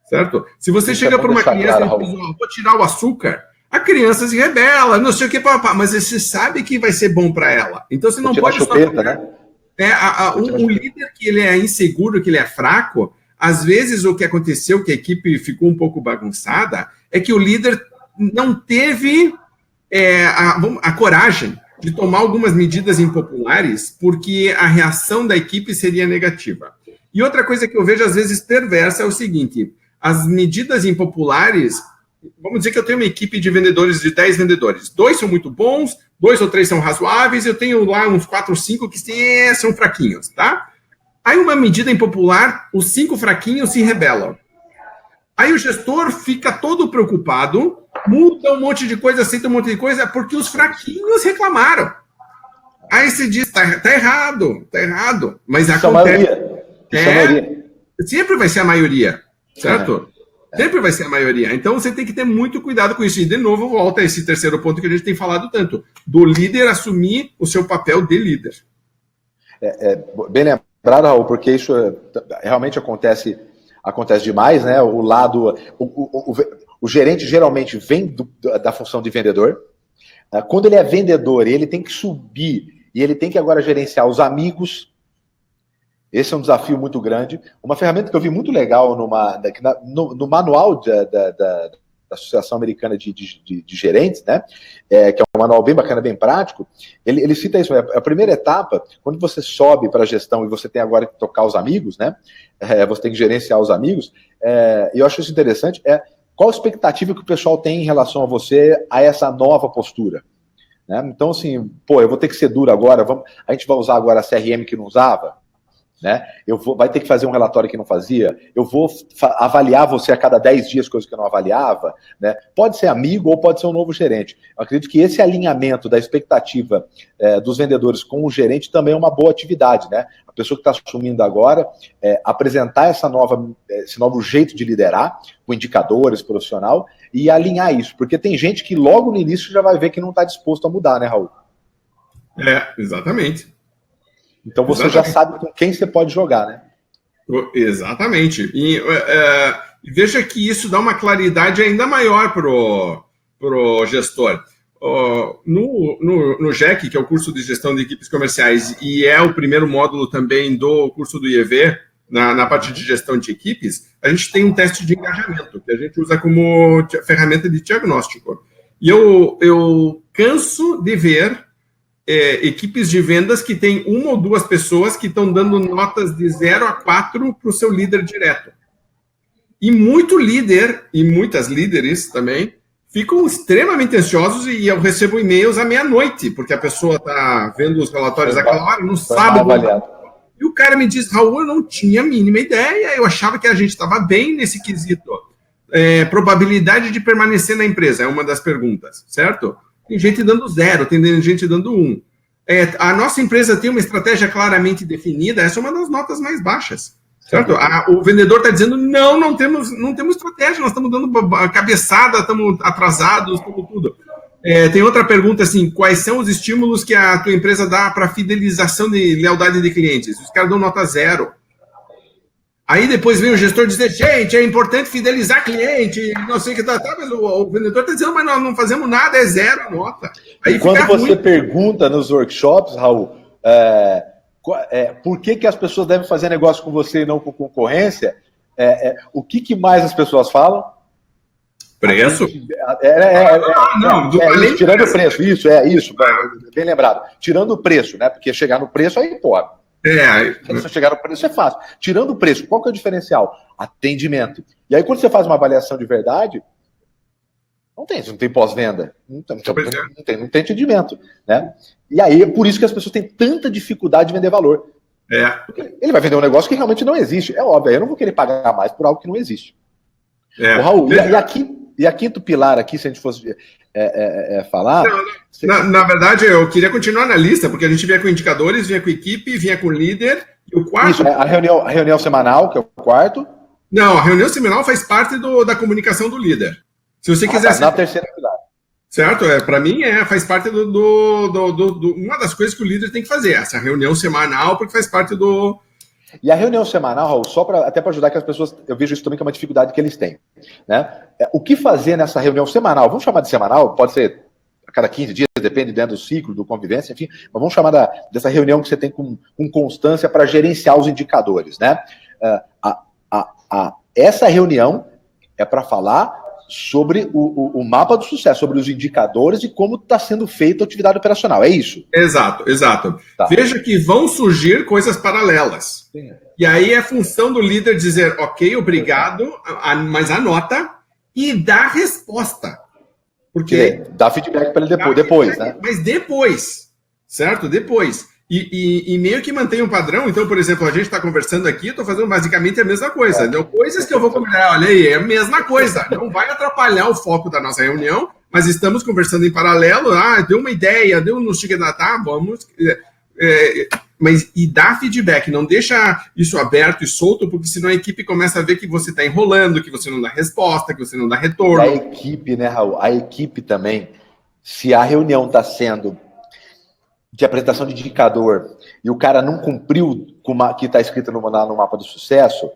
certo? Se você chega para uma criança e diz, vou tirar o açúcar, a criança se rebela, não sei o que, mas você sabe que vai ser bom para ela. Então você não pode... Chupeta, né? O líder que ele é inseguro, que ele é fraco, às vezes o que aconteceu, que a equipe ficou um pouco bagunçada, é que o líder não teve... a coragem de tomar algumas medidas impopulares, porque a reação da equipe seria negativa. E outra coisa que eu vejo, às vezes, perversa é o seguinte, as medidas impopulares, vamos dizer que eu tenho uma equipe de vendedores, de 10 vendedores, 2 são muito bons, 2 ou 3 são razoáveis, eu tenho lá uns 4 ou 5 que são fraquinhos, tá? Aí uma medida impopular, os 5 fraquinhos se rebelam. Aí o gestor fica todo preocupado, muda um monte de coisa, aceita um monte de coisa, porque os fraquinhos reclamaram. Aí você diz, tá errado. Mas isso acontece. Sempre vai ser a maioria, certo? Sempre vai ser a maioria. Então você tem que ter muito cuidado com isso. E de novo volta a esse terceiro ponto que a gente tem falado tanto, do líder assumir o seu papel de líder. Bem lembrado, Raul, porque isso realmente acontece demais, né? O lado... O gerente geralmente vem da função de vendedor. Quando ele é vendedor, ele tem que subir e ele tem que agora gerenciar os amigos. Esse é um desafio muito grande. Uma ferramenta que eu vi muito legal no manual da Associação Americana de Gerentes, né? Que é um manual bem bacana, bem prático. Ele cita isso. A primeira etapa, quando você sobe para a gestão e você tem agora que tocar os amigos, né? Você tem que gerenciar os amigos. E eu acho isso interessante. Qual a expectativa que o pessoal tem em relação a você, a essa nova postura? Né? Então, assim, eu vou ter que ser duro agora, a gente vai usar agora a CRM que não usava, né? Vai ter que fazer um relatório que não fazia, eu vou avaliar você a cada 10 dias coisas que eu não avaliava, né? Pode ser amigo ou pode ser um novo gerente. Eu acredito que esse alinhamento da expectativa dos vendedores com o gerente também é uma boa atividade, né? A pessoa que está assumindo agora, apresentar esse novo jeito de liderar, com indicadores, profissional, e alinhar isso, porque tem gente que logo no início já vai ver que não está disposto a mudar, né, Raul? Exatamente. Então você já sabe com quem você pode jogar, né? Exatamente. E veja que isso dá uma claridade ainda maior pro gestor. No GEC, que é o curso de gestão de equipes comerciais, e é o primeiro módulo também do curso do IEV, na parte de gestão de equipes, a gente tem um teste de engajamento, que a gente usa como ferramenta de diagnóstico. E eu canso de ver equipes de vendas que tem uma ou duas pessoas que estão dando notas de 0 a 4 para o seu líder direto. E muito líder, e muitas líderes também, ficam extremamente ansiosos e eu recebo e-mails à meia-noite, porque a pessoa está vendo os relatórios àquela hora, no sábado. E o cara me diz, Raul, eu não tinha a mínima ideia, eu achava que a gente estava bem nesse quesito. Probabilidade de permanecer na empresa é uma das perguntas, certo? Tem gente dando 0, tem gente dando 1. A nossa empresa tem uma estratégia claramente definida, essa é uma das notas mais baixas, certo? O vendedor está dizendo, não temos estratégia, nós estamos dando cabeçada, estamos atrasados, estamos tudo. Tem outra pergunta assim, quais são os estímulos que a tua empresa dá para fidelização de lealdade de clientes? Os caras dão nota 0. Aí depois vem o gestor dizer, gente, é importante fidelizar cliente, não sei o que mas o vendedor está dizendo, mas nós não fazemos nada, é 0 a nota. Aí quando você pergunta nos workshops, Raul, por que as pessoas devem fazer negócio com você e não com concorrência, o que mais as pessoas falam? Preço? Tirando o preço, isso, bem lembrado. Tirando o preço, né? Porque chegar no preço aí pode. Se chegar no preço é fácil. Tirando o preço, qual que é o diferencial? Atendimento. E aí, quando você faz uma avaliação de verdade, não tem pós-venda. Não tem atendimento. Né? E aí, é por isso que as pessoas têm tanta dificuldade de vender valor. Porque ele vai vender um negócio que realmente não existe. É óbvio, eu não vou querer pagar mais por algo que não existe. Raul, e a quinto pilar aqui, se a gente fosse falar... Na verdade, eu queria continuar na lista, porque a gente vinha com indicadores, vinha com equipe, vinha com líder, e o quarto... Isso, a reunião semanal, que é o quarto. Não, a reunião semanal faz parte da comunicação do líder. Se você quiser... Na terceira pilar. Certo? Para mim, faz parte uma das coisas que o líder tem que fazer, essa reunião semanal, porque faz parte do... E a reunião semanal, Raul, até para ajudar que as pessoas, eu vejo isso também que é uma dificuldade que eles têm. Né? O que fazer nessa reunião semanal? Vamos chamar de semanal, pode ser a cada 15 dias, depende dentro do ciclo, do convivência, enfim, mas vamos chamar dessa reunião que você tem com constância para gerenciar os indicadores. Né? Essa reunião é para falar sobre o mapa do sucesso, sobre os indicadores e como está sendo feita a atividade operacional, é isso? Exato. Tá. Veja que vão surgir coisas paralelas. Sim. E aí é função do líder dizer, ok, obrigado, mas anota e dá resposta. Porque dá feedback para ele depois, né? Mas depois, certo? Depois. E meio que mantém um padrão. Então, por exemplo, a gente está conversando aqui, eu estou fazendo basicamente a mesma coisa. Então, coisas que eu vou combinar, olha aí, é a mesma coisa. Não vai atrapalhar o foco da nossa reunião, mas estamos conversando em paralelo. Deu uma ideia, não chega a datar, vamos... e dá feedback, não deixa isso aberto e solto, porque senão a equipe começa a ver que você está enrolando, que você não dá resposta, que você não dá retorno. A equipe, né, Raul? A equipe também, se a reunião está sendo de apresentação de indicador e o cara não cumpriu com o que está escrito no mapa do sucesso,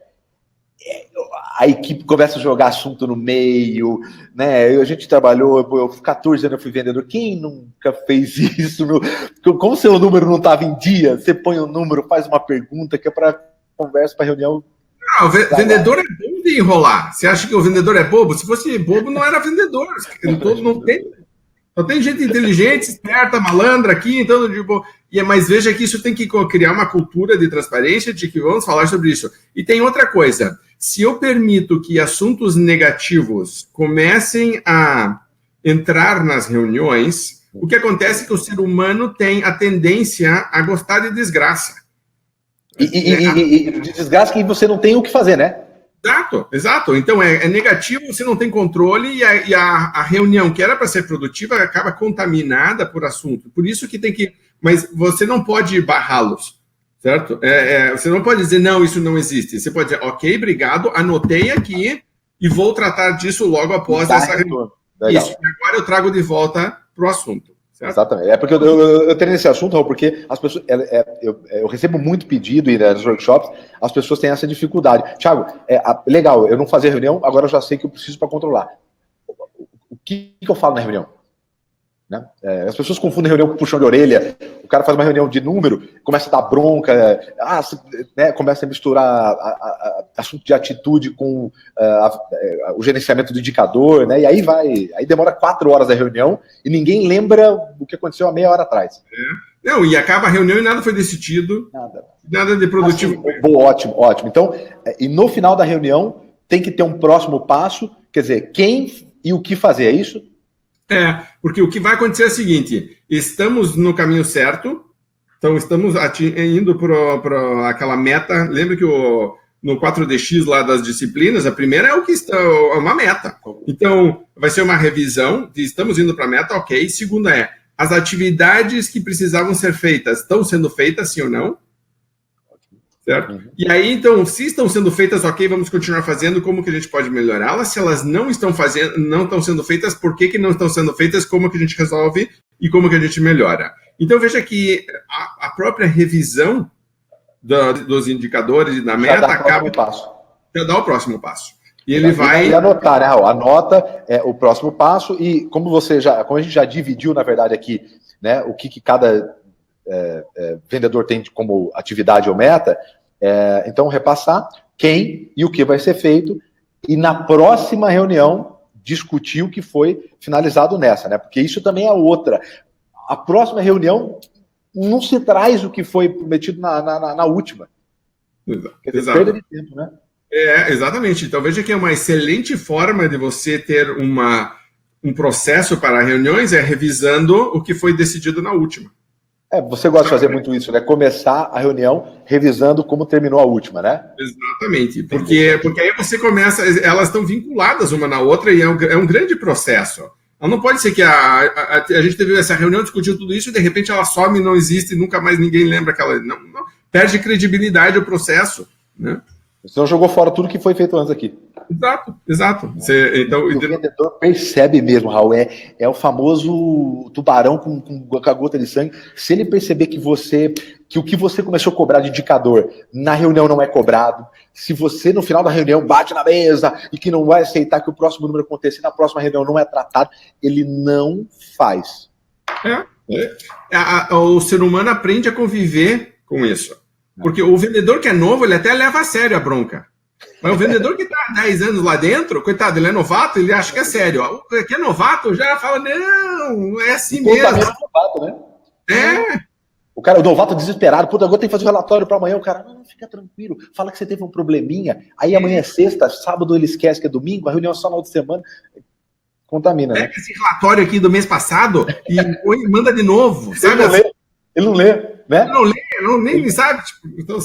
a equipe começa a jogar assunto no meio, né? A gente trabalhou, eu 14 anos eu fui vendedor, quem nunca fez isso? Como seu número não estava em dia, você põe um número, faz uma pergunta que é para conversa, para reunião. Não, o vendedor é bom de enrolar. Você acha que o vendedor é bobo? Se fosse bobo, não era vendedor. Não tem... Só tem gente inteligente, esperta, malandra aqui, então, mas veja que isso tem que criar uma cultura de transparência, de que vamos falar sobre isso. E tem outra coisa, se eu permito que assuntos negativos comecem a entrar nas reuniões, o que acontece é que o ser humano tem a tendência a gostar de desgraça. E de desgraça que você não tem o que fazer, né? Exato. Então é negativo, você não tem controle e a reunião que era para ser produtiva acaba contaminada por assunto. Por isso que tem que... Mas você não pode barrá-los, certo? Você não pode dizer, não, isso não existe. Você pode dizer, ok, obrigado, anotei aqui e vou tratar disso logo após essa reunião. Isso, e agora eu trago de volta para o assunto, Certo? Exatamente. É porque eu tenho nesse assunto, Raul, porque as pessoas. Eu recebo muito pedido e nos workshops, as pessoas têm essa dificuldade. Thiago, legal, eu não fazia reunião, agora eu já sei que eu preciso para controlar. O que eu falo na reunião? Né? As pessoas confundem reunião com puxão de orelha. O cara faz uma reunião de número, começa a dar bronca, né, começa a misturar assunto de atitude com o gerenciamento do indicador, né, e aí demora 4 horas a reunião e ninguém lembra o que aconteceu há meia hora atrás. Não, e acaba a reunião e nada foi decidido, nada de produtivo. Assim, bom, ótimo. Então, e no final da reunião tem que ter um próximo passo, quer dizer, quem e o que fazer, é isso? Porque o que vai acontecer é o seguinte, estamos no caminho certo, então estamos indo para aquela meta, lembra que no 4DX lá das disciplinas, a primeira é uma meta, então vai ser uma revisão, estamos indo para a meta, ok, segunda as atividades que precisavam ser feitas, estão sendo feitas sim ou não? Certo? E aí, então, se estão sendo feitas, ok, vamos continuar fazendo, como que a gente pode melhorá-las? Se elas não estão sendo feitas, por que não estão sendo feitas? Como que a gente resolve e como que a gente melhora? Então, veja que a própria revisão dos indicadores e da meta já dá o próximo passo. E ele vai... E anotar, né, Raul? Anota o próximo passo e como a gente já dividiu, na verdade, aqui, né, o que cada... vendedor tem como atividade ou meta, então repassar quem e o que vai ser feito e na próxima reunião discutir o que foi finalizado nessa, né? Porque isso também é outra. A próxima reunião não se traz o que foi prometido na última. Exato. Perda de tempo, né? Exatamente. Então veja que é uma excelente forma de você ter um processo para reuniões revisando o que foi decidido na última. Você gosta de fazer muito isso, né? Começar a reunião revisando como terminou a última, né? Exatamente, porque aí você começa, elas estão vinculadas uma na outra e é um grande processo. Ela não pode ser que a gente teve essa reunião, discutiu tudo isso e de repente ela some, não existe, nunca mais ninguém lembra que ela... Não, perde credibilidade o processo, né? Você não jogou fora tudo que foi feito antes aqui. Exato. O vendedor percebe mesmo, Raul, é o famoso tubarão com a gota de sangue. Se ele perceber que o que você começou a cobrar de indicador na reunião não é cobrado, se você no final da reunião bate na mesa e que não vai aceitar que o próximo número aconteça e na próxima reunião não é tratado, ele não faz. O ser humano aprende a conviver com isso. Porque o vendedor que é novo, ele até leva a sério a bronca. Mas o vendedor que está há 10 anos lá dentro, coitado, ele é novato, ele acha que é sério. O que é novato já fala, não é assim mesmo. É novato, né? O novato desesperado, puta, agora tem que fazer o relatório para amanhã. O cara, não, fica tranquilo, fala que você teve um probleminha. Aí amanhã é sexta, sábado ele esquece que é domingo, a reunião é só na outra semana. Contamina, né? Pega esse relatório aqui do mês passado e manda de novo, sabe? Ele não lê. Né? Nem sabe, então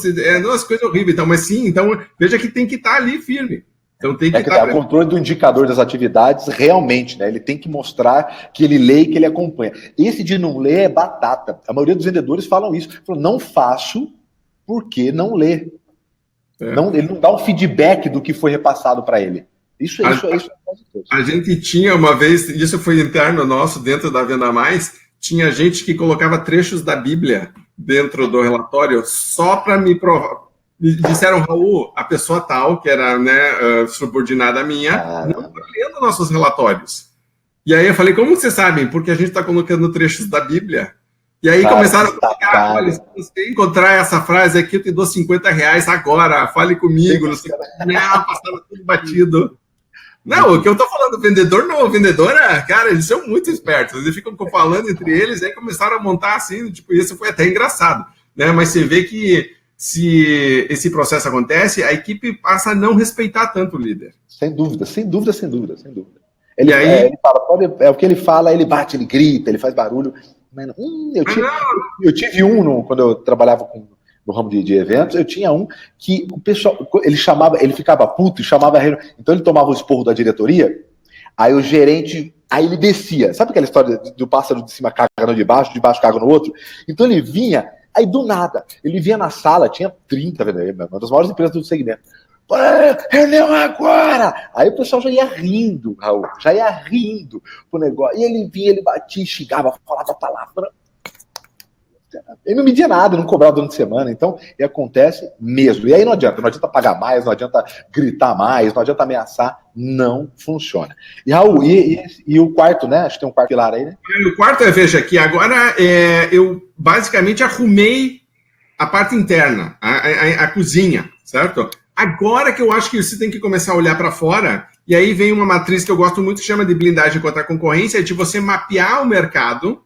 umas coisas horríveis, então, mas sim, então veja que tem que estar ali firme. Então tem que estar. O controle do indicador das atividades, realmente, né? Ele tem que mostrar que ele lê e que ele acompanha. Esse de não ler é batata. A maioria dos vendedores falam isso. Falam, não faço porque não lê. Ele não dá um feedback do que foi repassado para ele. Isso é a gente tinha uma vez, isso foi interno nosso dentro da Venda Mais, tinha gente que colocava trechos da Bíblia dentro do relatório só para me provar. Me disseram, Raul, a pessoa tal, que era subordinada minha, não está lendo nossos relatórios. E aí eu falei, como vocês sabem? Porque a gente está colocando trechos da Bíblia. E aí começaram a falar, olha, se você encontrar essa frase aqui, eu te dou R$50 agora, fale comigo. Não sei o que. Passava tudo batido. Não, o que eu tô falando, vendedor, cara, eles são muito espertos, eles ficam falando entre eles, aí começaram a montar assim, isso foi até engraçado, né? Mas você vê que se esse processo acontece, a equipe passa a não respeitar tanto o líder. Sem dúvida. Ele fala, o que ele fala, ele bate, ele grita, ele faz barulho. Mas, eu tive quando eu trabalhava no ramo de eventos, eu tinha um que o pessoal, ele ficava puto e chamava a reunião. Então ele tomava o esporro da diretoria, aí o gerente, aí ele descia. Sabe aquela história do pássaro de cima caga no de baixo caga no outro? Então ele vinha, aí do nada, ele vinha na sala, tinha 30, uma das maiores empresas do segmento. Reunião agora! Aí o pessoal já ia rindo, Raul, já ia rindo pro negócio. E ele vinha, ele batia, xingava, falava palavra. Ele não media nada, não cobrava durante a semana, então, e acontece mesmo. E aí não adianta pagar mais, não adianta gritar mais, não adianta ameaçar, não funciona. E Raul, e o quarto, né? Acho que tem um quarto pilar aí, né? O quarto veja aqui, agora eu basicamente arrumei a parte interna, a cozinha, certo? Agora que eu acho que você tem que começar a olhar para fora, e aí vem uma matriz que eu gosto muito, que chama de blindagem contra a concorrência, é de você mapear o mercado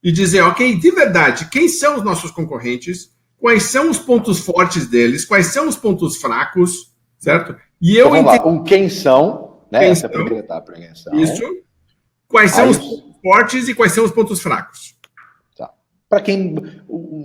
e dizer, ok, de verdade, quem são os nossos concorrentes, quais são os pontos fortes deles, quais são os pontos fracos, certo? E eu então, vamos lá, quem são, né? Quem essa são, é a primeira etapa. Isso. Quais são os pontos fortes e quais são os pontos fracos. Para quem,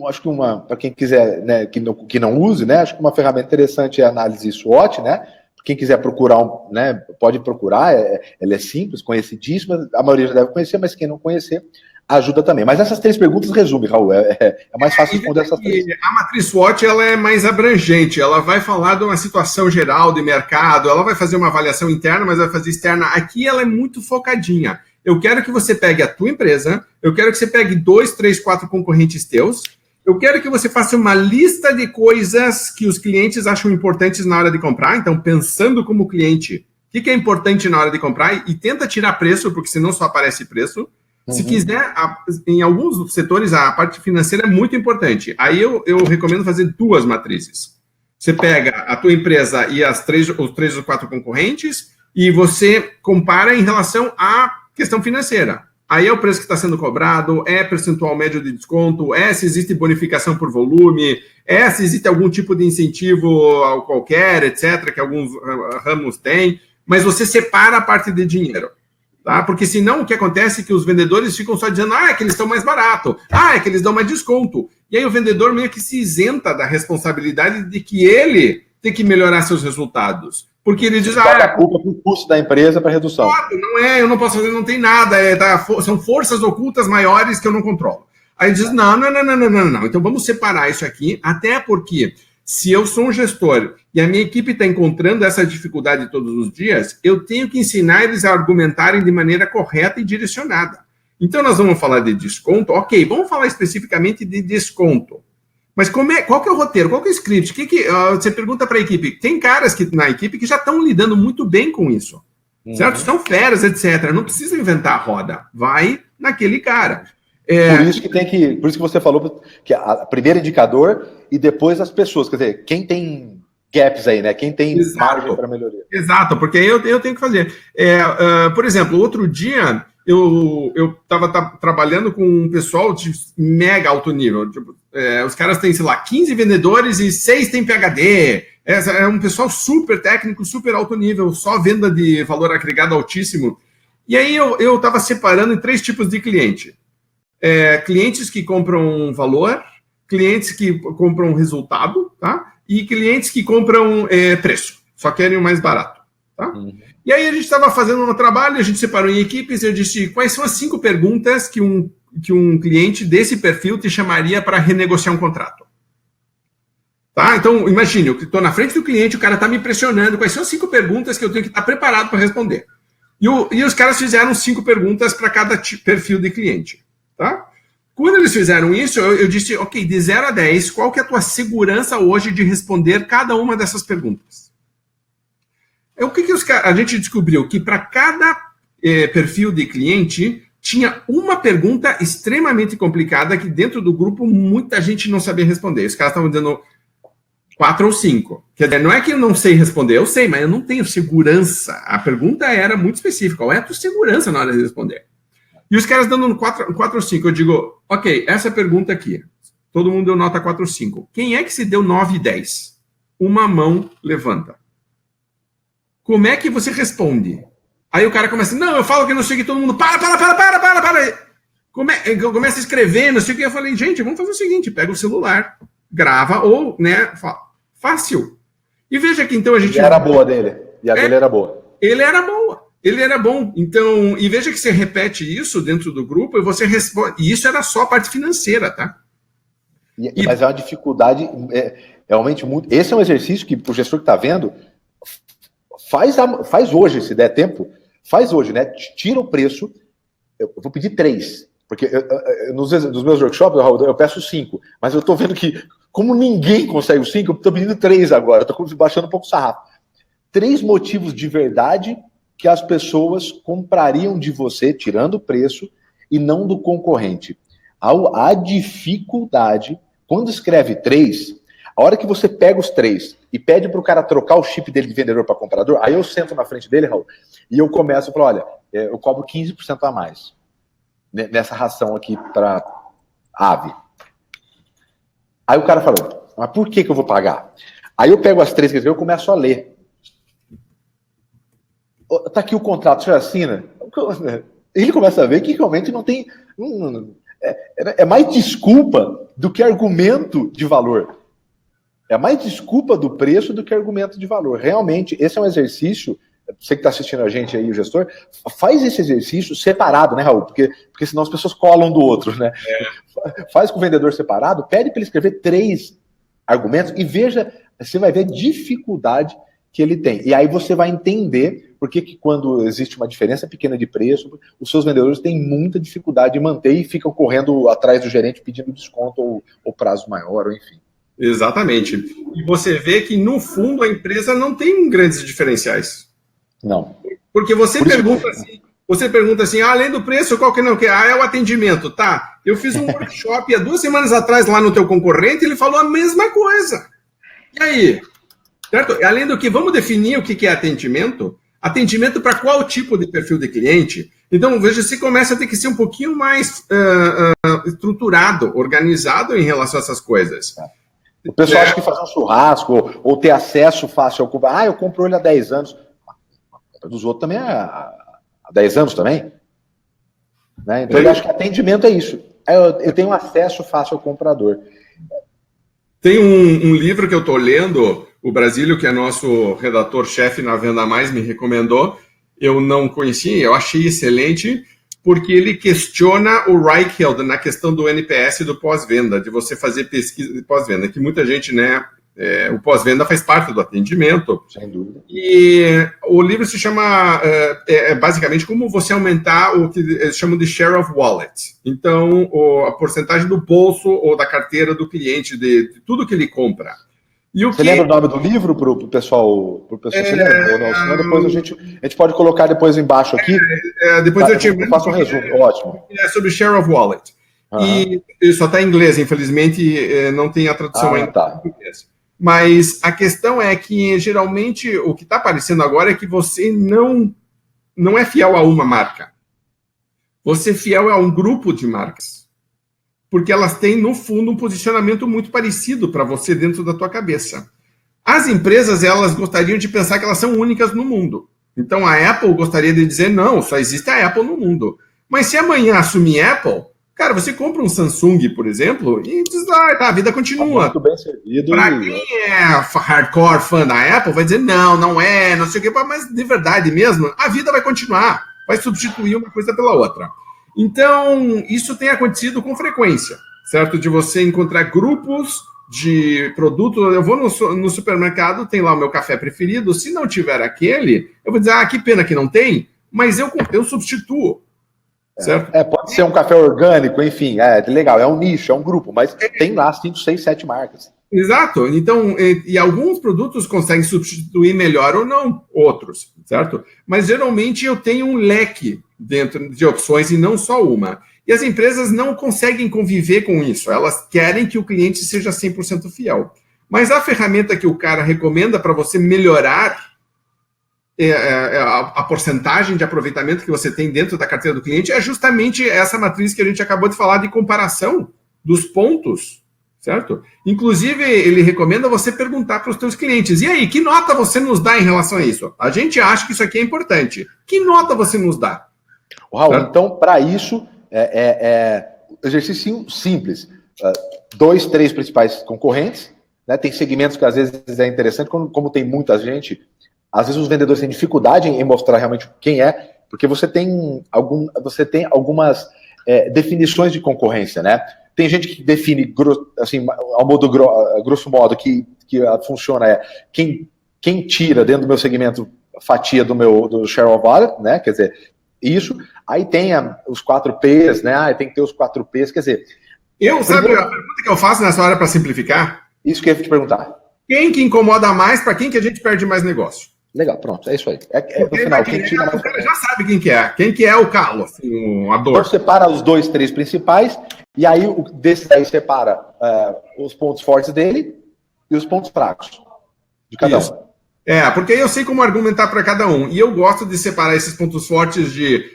acho que para quem quiser, né, que não use, né, acho que uma ferramenta interessante é a análise SWOT, né? Quem quiser procurar, né, pode procurar, ela é simples, conhecidíssima, a maioria já deve conhecer, mas quem não conhecer, ajuda também. Mas essas 3 perguntas resume, Raul, é mais fácil responder essas 3. A matriz SWOT ela é mais abrangente, ela vai falar de uma situação geral de mercado, ela vai fazer uma avaliação interna, mas vai fazer externa. Aqui ela é muito focadinha. Eu quero que você pegue a tua empresa, eu quero que você pegue 2, 3, 4 concorrentes teus, eu quero que você faça uma lista de coisas que os clientes acham importantes na hora de comprar, então pensando como cliente, o que é importante na hora de comprar e tenta tirar preço, porque senão só aparece preço. Se quiser, em alguns setores a parte financeira é muito importante. Aí eu recomendo fazer 2 matrizes. Você pega a tua empresa e os 3 ou 4 concorrentes e você compara em relação à questão financeira. Aí é o preço que está sendo cobrado, é percentual médio de desconto, se existe bonificação por volume, se existe algum tipo de incentivo qualquer, etc., que alguns ramos têm, mas você separa a parte de dinheiro. Tá? Porque senão o que acontece é que os vendedores ficam só dizendo é que eles estão mais barato, é que eles dão mais desconto. E aí o vendedor meio que se isenta da responsabilidade de que ele tem que melhorar seus resultados. Porque ele diz, a culpa para o custo da empresa para redução. Não eu não posso fazer, não tem nada, são forças ocultas maiores que eu não controlo. Aí diz, não. Então vamos separar isso aqui, até porque se eu sou um gestor e a minha equipe está encontrando essa dificuldade todos os dias, eu tenho que ensinar eles a argumentarem de maneira correta e direcionada. Então nós vamos falar de desconto, ok, vamos falar especificamente de desconto. Mas qual que é o roteiro? Qual que é o script? Você pergunta para a equipe. Tem caras na equipe que já estão lidando muito bem com isso. Certo? São feras, etc. Não precisa inventar a roda. Vai naquele cara. Por isso que você falou que a primeiro indicador e depois as pessoas. Quer dizer, quem tem gaps aí, né? Quem tem margem para melhoria. Exato, porque aí eu tenho que fazer. Por exemplo, outro dia eu estava trabalhando com um pessoal de mega alto nível. Os caras têm, sei lá, 15 vendedores e 6 têm PhD. É um pessoal super técnico, super alto nível, só venda de valor agregado altíssimo. E aí eu estava separando em 3 tipos de cliente. Clientes que compram valor, clientes que compram resultado, tá? E clientes que compram preço, só querem o mais barato. Tá? E aí a gente estava fazendo um trabalho, a gente separou em equipes e eu disse quais são as 5 perguntas que um cliente desse perfil te chamaria para renegociar um contrato. Tá? Então, imagine, eu estou na frente do cliente, o cara está me pressionando, quais são as 5 perguntas que eu tenho que estar preparado para responder? E os caras fizeram 5 perguntas para cada perfil de cliente. Tá? Quando eles fizeram isso, eu disse, ok, de 0 a 10, qual que é a tua segurança hoje de responder cada uma dessas perguntas? O que a gente descobriu? Que para cada perfil de cliente, tinha uma pergunta extremamente complicada que dentro do grupo muita gente não sabia responder. Os caras estavam dizendo 4 ou 5. Quer dizer, não é que eu não sei responder, eu sei, mas eu não tenho segurança. A pergunta era muito específica. Qual é a tua segurança na hora de responder? E os caras dando 4 ou 5. Eu digo, ok, essa pergunta aqui. Todo mundo deu nota 4 ou 5. Quem é que se deu 9 e 10? Uma mão levanta. Como é que você responde? Aí o cara começa, não, eu falo que não sei o que, todo mundo, para. Começa a escrever, não sei o que. Eu falei, gente, vamos fazer o seguinte, pega o celular, grava ou, né, fácil. E veja que então a gente... E era boa dele. E a dele era boa. Ele era bom. Então, e veja que você repete isso dentro do grupo e você responde. E isso era só a parte financeira, tá? Mas é uma dificuldade realmente muito. Esse é um exercício que o gestor que está vendo faz hoje, se der tempo, faz hoje, né? Tira o preço. Eu vou pedir 3, porque nos meus workshops, eu peço 5, mas eu estou vendo que, como ninguém consegue os 5, eu estou pedindo 3 agora, estou baixando um pouco o sarrafo. 3 motivos de verdade que as pessoas comprariam de você, tirando o preço, e não do concorrente. A dificuldade, quando escreve 3, a hora que você pega os 3 e pede para o cara trocar o chip dele de vendedor para comprador, aí eu sento na frente dele, Raul, e eu começo a falar, olha, eu cobro 15% a mais nessa ração aqui para ave. Aí o cara falou, mas por que eu vou pagar? Aí eu pego as 3 que eu começo a ler. Tá aqui o contrato, você assina? Ele começa a ver que realmente não tem... É mais desculpa do que argumento de valor. É mais desculpa do preço do que argumento de valor. Realmente, esse é um exercício, você que está assistindo a gente aí, o gestor, faz esse exercício separado, né, Raul? Porque senão as pessoas colam um do outro, né? Faz com o vendedor separado, pede para ele escrever 3 argumentos e veja, você vai ver a dificuldade que ele tem. E aí você vai entender por que quando existe uma diferença pequena de preço, os seus vendedores têm muita dificuldade de manter e ficam correndo atrás do gerente pedindo desconto ou prazo maior, ou enfim. Exatamente. E você vê que, no fundo, a empresa não tem grandes diferenciais. Não. Porque você pergunta assim, além do preço, qual que não quer? É o atendimento, tá? Eu fiz um workshop há 2 semanas atrás lá no teu concorrente, ele falou a mesma coisa. E aí? Certo? Além do que, vamos definir o que é atendimento? Atendimento para qual tipo de perfil de cliente? Então, veja, você começa a ter que ser um pouquinho mais estruturado, organizado em relação a essas coisas. O pessoal acha que fazer um churrasco ou ter acesso fácil ao cubo. Eu compro ele há 10 anos. Dos outros também há 10 anos também. Né? Então, eu acho que atendimento é isso. Eu tenho acesso fácil ao comprador. Tem um livro que eu estou lendo, o Brasílio, que é nosso redator-chefe na Venda Mais, me recomendou. Eu não conhecia, eu achei excelente, porque ele questiona o Reichheld na questão do NPS do pós-venda, de você fazer pesquisa de pós-venda, que muita gente, né, o pós-venda faz parte do atendimento. Sem dúvida. E o livro se chama, basicamente, como você aumentar o que eles chamam de share of wallet. Então, a porcentagem do bolso ou da carteira do cliente, de tudo que ele compra. Você lembra o nome do livro para o pessoal? Você lembra? Ou não? Senão depois a gente pode colocar depois embaixo aqui. Depois eu faço um resumo, ótimo. É sobre share of wallet. E só está em inglês, infelizmente, não tem a tradução ainda em português. Mas a questão é que, geralmente, o que está aparecendo agora é que você não é fiel a uma marca. Você é fiel a um grupo de marcas. Porque elas têm, no fundo, um posicionamento muito parecido para você dentro da tua cabeça. As empresas, elas gostariam de pensar que elas são únicas no mundo. Então, a Apple gostaria de dizer, não, só existe a Apple no mundo. Mas se amanhã assumir Apple, cara, você compra um Samsung, por exemplo, e diz, a vida continua. Muito bem servido. Para quem é hardcore fã da Apple, vai dizer, não é, não sei o quê, mas de verdade mesmo, a vida vai continuar. Vai substituir uma coisa pela outra. Então, isso tem acontecido com frequência, certo? De você encontrar grupos de produtos. Eu vou no supermercado, tem lá o meu café preferido. Se não tiver aquele, eu vou dizer, que pena que não tem, mas eu substituo. Certo? Pode ser um café orgânico, enfim, legal, é um nicho, é um grupo, mas tem lá 5, 6, 7 marcas. Exato, então, e alguns produtos conseguem substituir melhor ou não outros, certo? Mas geralmente eu tenho um leque dentro de opções e não só uma. E as empresas não conseguem conviver com isso, elas querem que o cliente seja 100% fiel. Mas a ferramenta que o cara recomenda para você melhorar a porcentagem de aproveitamento que você tem dentro da carteira do cliente é justamente essa matriz que a gente acabou de falar de comparação dos pontos, certo? Inclusive, ele recomenda você perguntar para os seus clientes, e aí, que nota você nos dá em relação a isso? A gente acha que isso aqui é importante. Que nota você nos dá? Raul, então, para isso, exercício simples. 2, 3 principais concorrentes, né? Tem segmentos que às vezes é interessante, como tem muita gente. Às vezes os vendedores têm dificuldade em mostrar realmente quem é, porque você tem algumas definições de concorrência, né? Tem gente que define, assim, ao modo grosso modo, que funciona quem tira dentro do meu segmento fatia do share of wallet, né? Quer dizer, isso. Aí tem os 4Ps, né? Tem que ter os 4Ps, quer dizer... Sabe a pergunta que eu faço nessa hora para simplificar? Isso que eu ia te perguntar. Quem que incomoda mais, para quem que a gente perde mais negócio? Legal, pronto, é isso aí. No final, quem tira mais... O cara já sabe quem que é o calo, assim, a dor. Então separa os 2, 3 principais, e aí desse aí separa os pontos fortes dele e os pontos fracos de cada um. Porque aí eu sei como argumentar para cada um. E eu gosto de separar esses pontos fortes de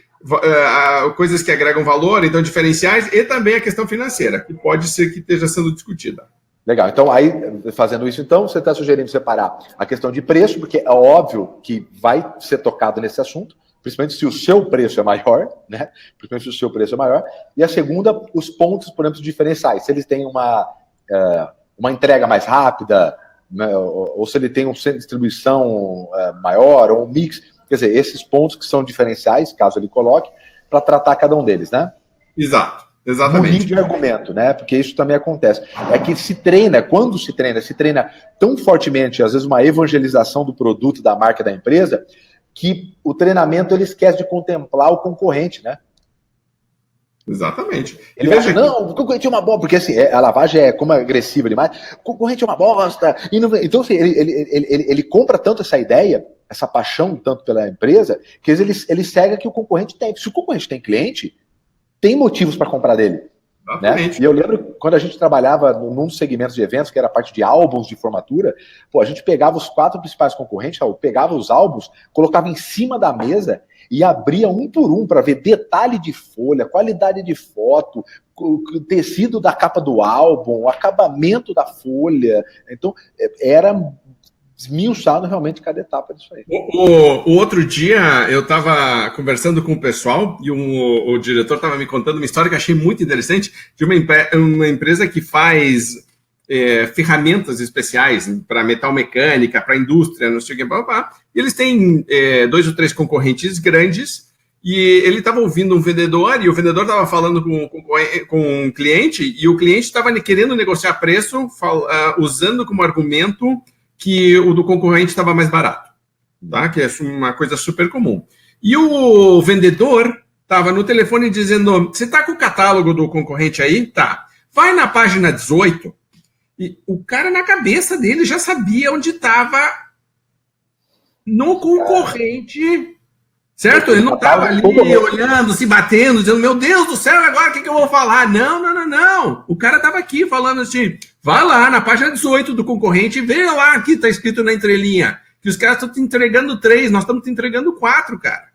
coisas que agregam valor, então diferenciais, e também a questão financeira, que pode ser que esteja sendo discutida. Legal, então aí, fazendo isso, então, você está sugerindo separar a questão de preço, porque é óbvio que vai ser tocado nesse assunto, principalmente se o seu preço é maior, né? Principalmente se o seu preço é maior. E a segunda, os pontos, por exemplo, diferenciais. Se eles têm uma entrega mais rápida, né? Ou se ele tem um centro de distribuição maior, ou um mix. Quer dizer, esses pontos que são diferenciais, caso ele coloque, para tratar cada um deles, né? Exato. Exatamente. De argumento, né? Porque isso também acontece. É que se treina tão fortemente, às vezes, uma evangelização do produto, da marca, da empresa, que o treinamento ele esquece de contemplar o concorrente, né? Exatamente. Ele acha, não, o concorrente é uma bosta, porque assim, a lavagem é como agressiva demais, o concorrente é uma bosta. Então, assim, ele compra tanto essa ideia, essa paixão tanto pela empresa, que às vezes ele cega que o concorrente tem. Se o concorrente tem cliente, tem motivos para comprar dele. Né? E eu lembro quando a gente trabalhava num dos segmentos de eventos, que era a parte de álbuns de formatura, a gente pegava os 4 principais concorrentes, pegava os álbuns, colocava em cima da mesa e abria um por um para ver detalhe de folha, qualidade de foto, o tecido da capa do álbum, o acabamento da folha. Então, era esmiuçado realmente cada etapa disso aí. O outro dia eu estava conversando com o pessoal e o diretor estava me contando uma história que eu achei muito interessante de uma empresa que faz ferramentas especiais para metalmecânica, para indústria, não sei o que, e eles têm 2 ou 3 concorrentes grandes e ele estava ouvindo um vendedor e o vendedor estava falando com um cliente e o cliente estava querendo negociar preço usando como argumento que o do concorrente estava mais barato, tá? Que é uma coisa super comum. E o vendedor estava no telefone dizendo, você está com o catálogo do concorrente aí? Tá. Vai na página 18. E o cara, na cabeça dele, já sabia onde estava no concorrente, certo? Ele não estava ali olhando, se batendo, dizendo, meu Deus do céu, agora o que eu vou falar? Não. O cara estava aqui falando assim, vai lá na página 18 do concorrente e veja lá que está escrito na entrelinha, que os caras estão te entregando 3, nós estamos te entregando 4, cara.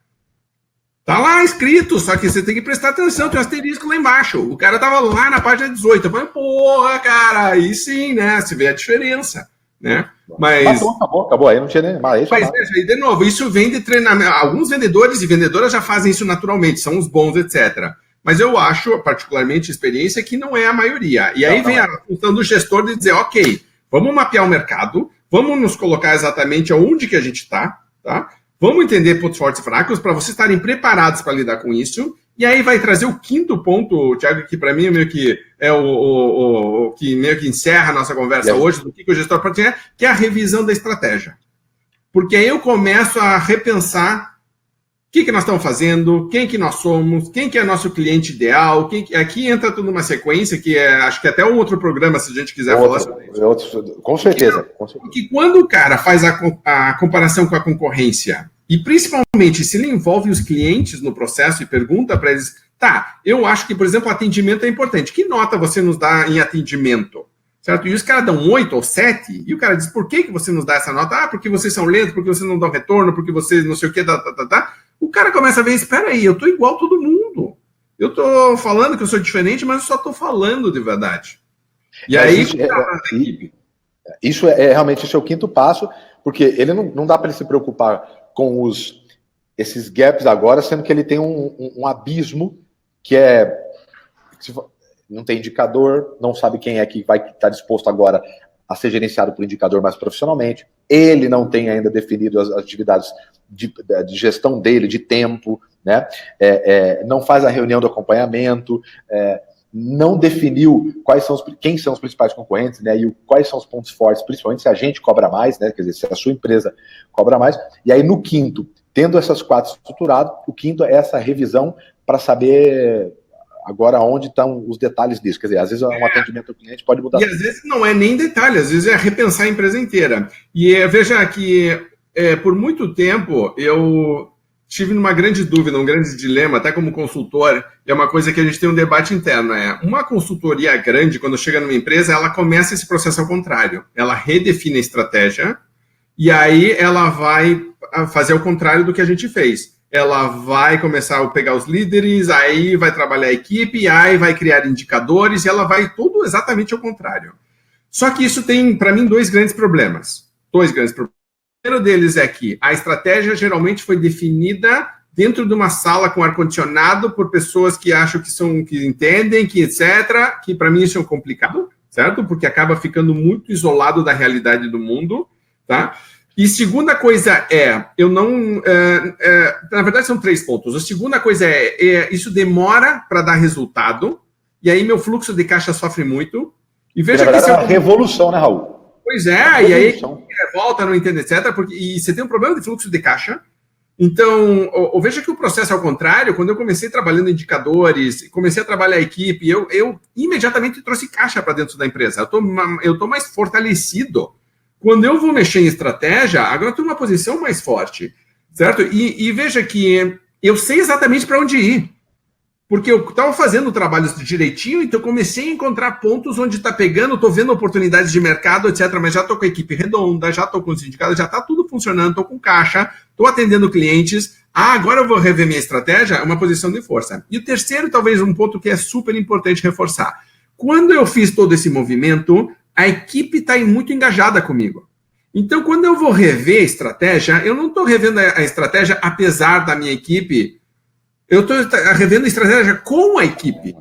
Tá lá escrito, só que você tem que prestar atenção, tem um asterisco lá embaixo. O cara tava lá na página 18. Eu falei, porra, cara, aí sim, né? Você vê a diferença, né? Mas... Acabou, aí não tinha nem mais. Mas veja, e de novo, isso vem de treinamento. Alguns vendedores e vendedoras já fazem isso naturalmente, são os bons, etc. Mas eu acho, particularmente, experiência que não é a maioria. E aí vem a função do gestor de dizer, ok, vamos mapear o mercado, vamos nos colocar exatamente aonde que a gente está, tá? Vamos entender pontos fortes e fracos para vocês estarem preparados para lidar com isso. E aí vai trazer o 5º ponto, Thiago, que para mim é meio que é o que meio que encerra a nossa conversa hoje, do que o gestor pode ter, que é a revisão da estratégia. Porque aí eu começo a repensar o que nós estamos fazendo, quem que nós somos, quem que é nosso cliente ideal, aqui entra tudo numa sequência que acho que até um outro programa, se a gente quiser falar sobre isso. Com certeza. Porque quando o cara faz a comparação com a concorrência, e principalmente se ele envolve os clientes no processo e pergunta para eles, tá, eu acho que, por exemplo, atendimento é importante. Que nota você nos dá em atendimento? Certo? E os caras dão 8 ou 7, e o cara diz, por que você nos dá essa nota? Ah, porque vocês são lentos, porque vocês não dão retorno, porque vocês não sei o que, O cara começa a ver, espera aí, eu tô igual todo mundo. Eu tô falando que eu sou diferente, mas eu só tô falando de verdade. E aí... Isso realmente esse é o 5º passo, porque ele não dá para ele se preocupar com esses gaps agora, sendo que ele tem um abismo que é... Não tem indicador, não sabe quem é que vai estar disposto agora a ser gerenciado por indicador mais profissionalmente. Ele não tem ainda definido as atividades de gestão dele, de tempo, né? Não faz a reunião do acompanhamento. não definiu quem são os principais concorrentes, né, e quais são os pontos fortes, principalmente se a gente cobra mais, né, quer dizer, se a sua empresa cobra mais. E aí, no quinto, tendo essas 4 estruturadas, o quinto é essa revisão para saber agora onde estão os detalhes disso. Quer dizer, às vezes um atendimento ao cliente pode mudar. E às vezes não é nem detalhe, às vezes é repensar a empresa inteira. E veja que por muito tempo eu tive numa grande dúvida, um grande dilema, até como consultor, é uma coisa que a gente tem um debate interno, uma consultoria grande, quando chega numa empresa, ela começa esse processo ao contrário. Ela redefine a estratégia e aí ela vai fazer ao contrário do que a gente fez. Ela vai começar a pegar os líderes, aí vai trabalhar a equipe, aí vai criar indicadores, e ela vai tudo exatamente ao contrário. Só que isso tem, para mim, 2 grandes problemas. O primeiro deles é que a estratégia geralmente foi definida dentro de uma sala com ar-condicionado por pessoas que acham que entendem, que etc., que para mim isso é complicado, certo? Porque acaba ficando muito isolado da realidade do mundo, tá? E segunda coisa eu não... na verdade, são 3 pontos. A segunda coisa isso demora para dar resultado, e aí meu fluxo de caixa sofre muito. E veja que é uma revolução, né, Raul? Pois é, e aí volta, não entende, etc. E você tem um problema de fluxo de caixa. Então, veja que o processo é ao contrário. Quando eu comecei trabalhando em indicadores, comecei a trabalhar a equipe, eu imediatamente trouxe caixa para dentro da empresa. Eu tô mais fortalecido. Quando eu vou mexer em estratégia, agora eu estou numa posição mais forte, certo? E veja que eu sei exatamente para onde ir. Porque eu estava fazendo trabalhos direitinho, então comecei a encontrar pontos onde está pegando, estou vendo oportunidades de mercado, etc. Mas já estou com a equipe redonda, já estou com os indicados, já está tudo funcionando, estou com caixa, estou atendendo clientes. Agora eu vou rever minha estratégia, é uma posição de força. E o terceiro, talvez um ponto que é super importante reforçar. Quando eu fiz todo esse movimento, a equipe está muito engajada comigo. Então, quando eu vou rever a estratégia, eu não estou revendo a estratégia apesar da minha equipe. Eu estou revendo a estratégia com a equipe.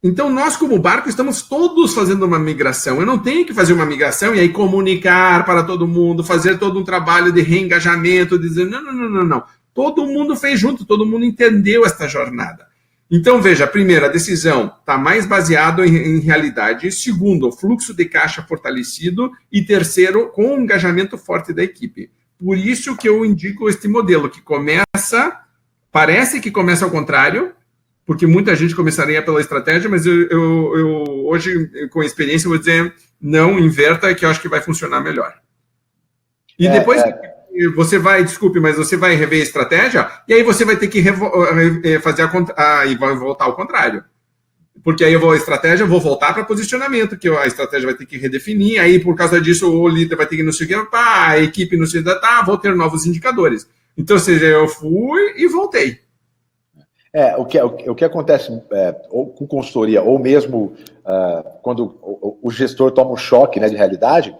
Então, nós, como barco, estamos todos fazendo uma migração. Eu não tenho que fazer uma migração e aí comunicar para todo mundo, fazer todo um trabalho de reengajamento, dizer, não. Todo mundo fez junto, todo mundo entendeu esta jornada. Então, veja, primeiro, a decisão está mais baseada em realidade. Segundo, o fluxo de caixa fortalecido. E terceiro, com um engajamento forte da equipe. Por isso que eu indico este modelo, que parece que começa ao contrário, porque muita gente começaria pela estratégia, mas eu hoje, com experiência, vou dizer, não, inverta, que eu acho que vai funcionar melhor. E depois você vai, desculpe, mas você vai rever a estratégia, e aí você vai ter que fazer e vai voltar ao contrário. Porque aí eu vou voltar para posicionamento, que a estratégia vai ter que redefinir, aí por causa disso o líder vai ter que não sei o que, a equipe não sei o que, vou ter novos indicadores. Então, ou seja, eu fui e voltei. O que acontece ou com consultoria, ou mesmo quando o gestor toma um choque, né, de realidade,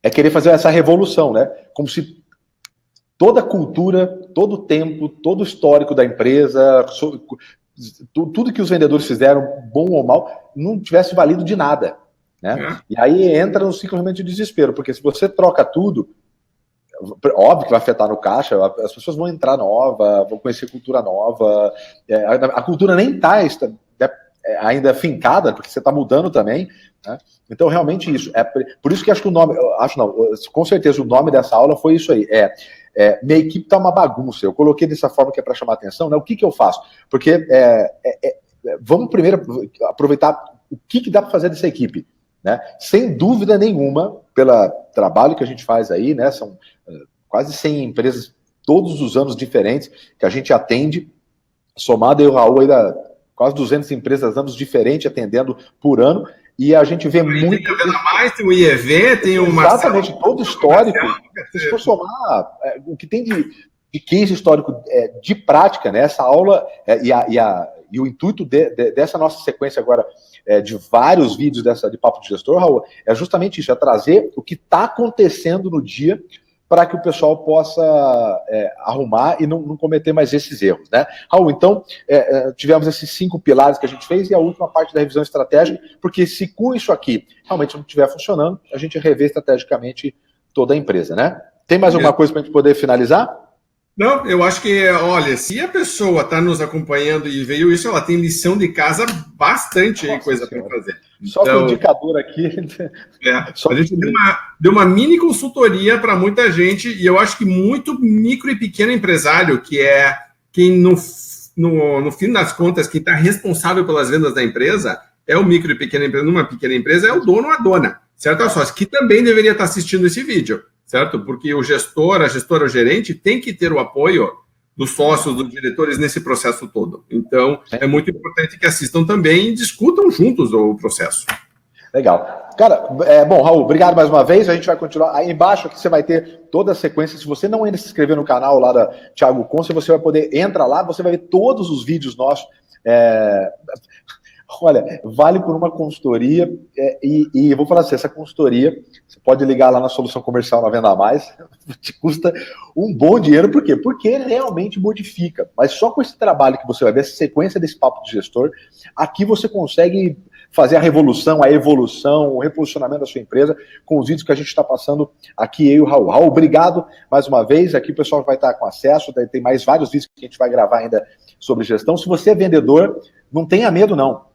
é querer fazer essa revolução, né? Como se toda a cultura, todo o tempo, todo o histórico da empresa, tudo que os vendedores fizeram, bom ou mal, não tivesse valido de nada, né? E aí entra no ciclo realmente de desespero, porque se você troca tudo, óbvio que vai afetar no caixa, as pessoas vão entrar vão conhecer cultura nova, a cultura nem está ainda fincada, porque você está mudando também, né? Então, realmente isso. Por isso que acho que com certeza o nome dessa aula foi isso aí, minha equipe está uma bagunça, eu coloquei dessa forma que é para chamar a atenção, né? O que eu faço? Porque vamos primeiro aproveitar o que dá para fazer dessa equipe, né? Sem dúvida nenhuma, pelo trabalho que a gente faz aí, né? São quase 100 empresas, todos os anos diferentes, que a gente atende, somado eu e o Raul, ainda quase 200 empresas, anos diferentes, atendendo por ano, e a gente vê muito... Tem a mais, tem o IEV, tem o exatamente, todo o histórico. Se for somar o que tem de case histórico de prática, né? Essa aula e o intuito dessa nossa sequência agora, de vários vídeos de Papo de Gestor, Raul, é justamente isso, é trazer o que está acontecendo no dia para que o pessoal possa arrumar e não cometer mais esses erros, né? Raul, então, tivemos esses 5 pilares que a gente fez e a última parte da revisão estratégica, porque se com isso aqui realmente não estiver funcionando, a gente revê estrategicamente toda a empresa, né? Tem mais alguma coisa para a gente poder finalizar? Não, eu acho que, olha, se a pessoa está nos acompanhando e veio isso, ela tem lição de casa bastante aí, coisa para fazer. Só com o indicador aqui. A gente deu uma mini consultoria para muita gente, e eu acho que muito micro e pequeno empresário, que é quem, no fim das contas, quem está responsável pelas vendas da empresa, é o micro e pequeno empresa. Numa pequena empresa, é o dono ou a dona, certo? É o sócio, que também deveria estar assistindo esse vídeo. Certo? Porque o gestor, a gestora, o gerente tem que ter o apoio dos sócios, dos diretores nesse processo todo. Então, é muito importante que assistam também e discutam juntos o processo. Legal. Cara, bom, Raul, obrigado mais uma vez. A gente vai continuar. Aí embaixo aqui você vai ter toda a sequência. Se você não ainda se inscrever no canal lá da Thiago Conce, você vai poder entrar lá, você vai ver todos os vídeos nossos. Olha, vale por uma consultoria, e eu vou falar assim, essa consultoria, você pode ligar lá na Solução Comercial na Venda Mais, te custa um bom dinheiro, por quê? Porque realmente modifica, mas só com esse trabalho que você vai ver, essa sequência desse papo de gestor, aqui você consegue fazer a revolução, a evolução, o reposicionamento da sua empresa, com os vídeos que a gente está passando aqui, eu e o Raul. Raul, obrigado mais uma vez, aqui o pessoal vai estar com acesso, tem mais vários vídeos que a gente vai gravar ainda sobre gestão. Se você é vendedor, não tenha medo não.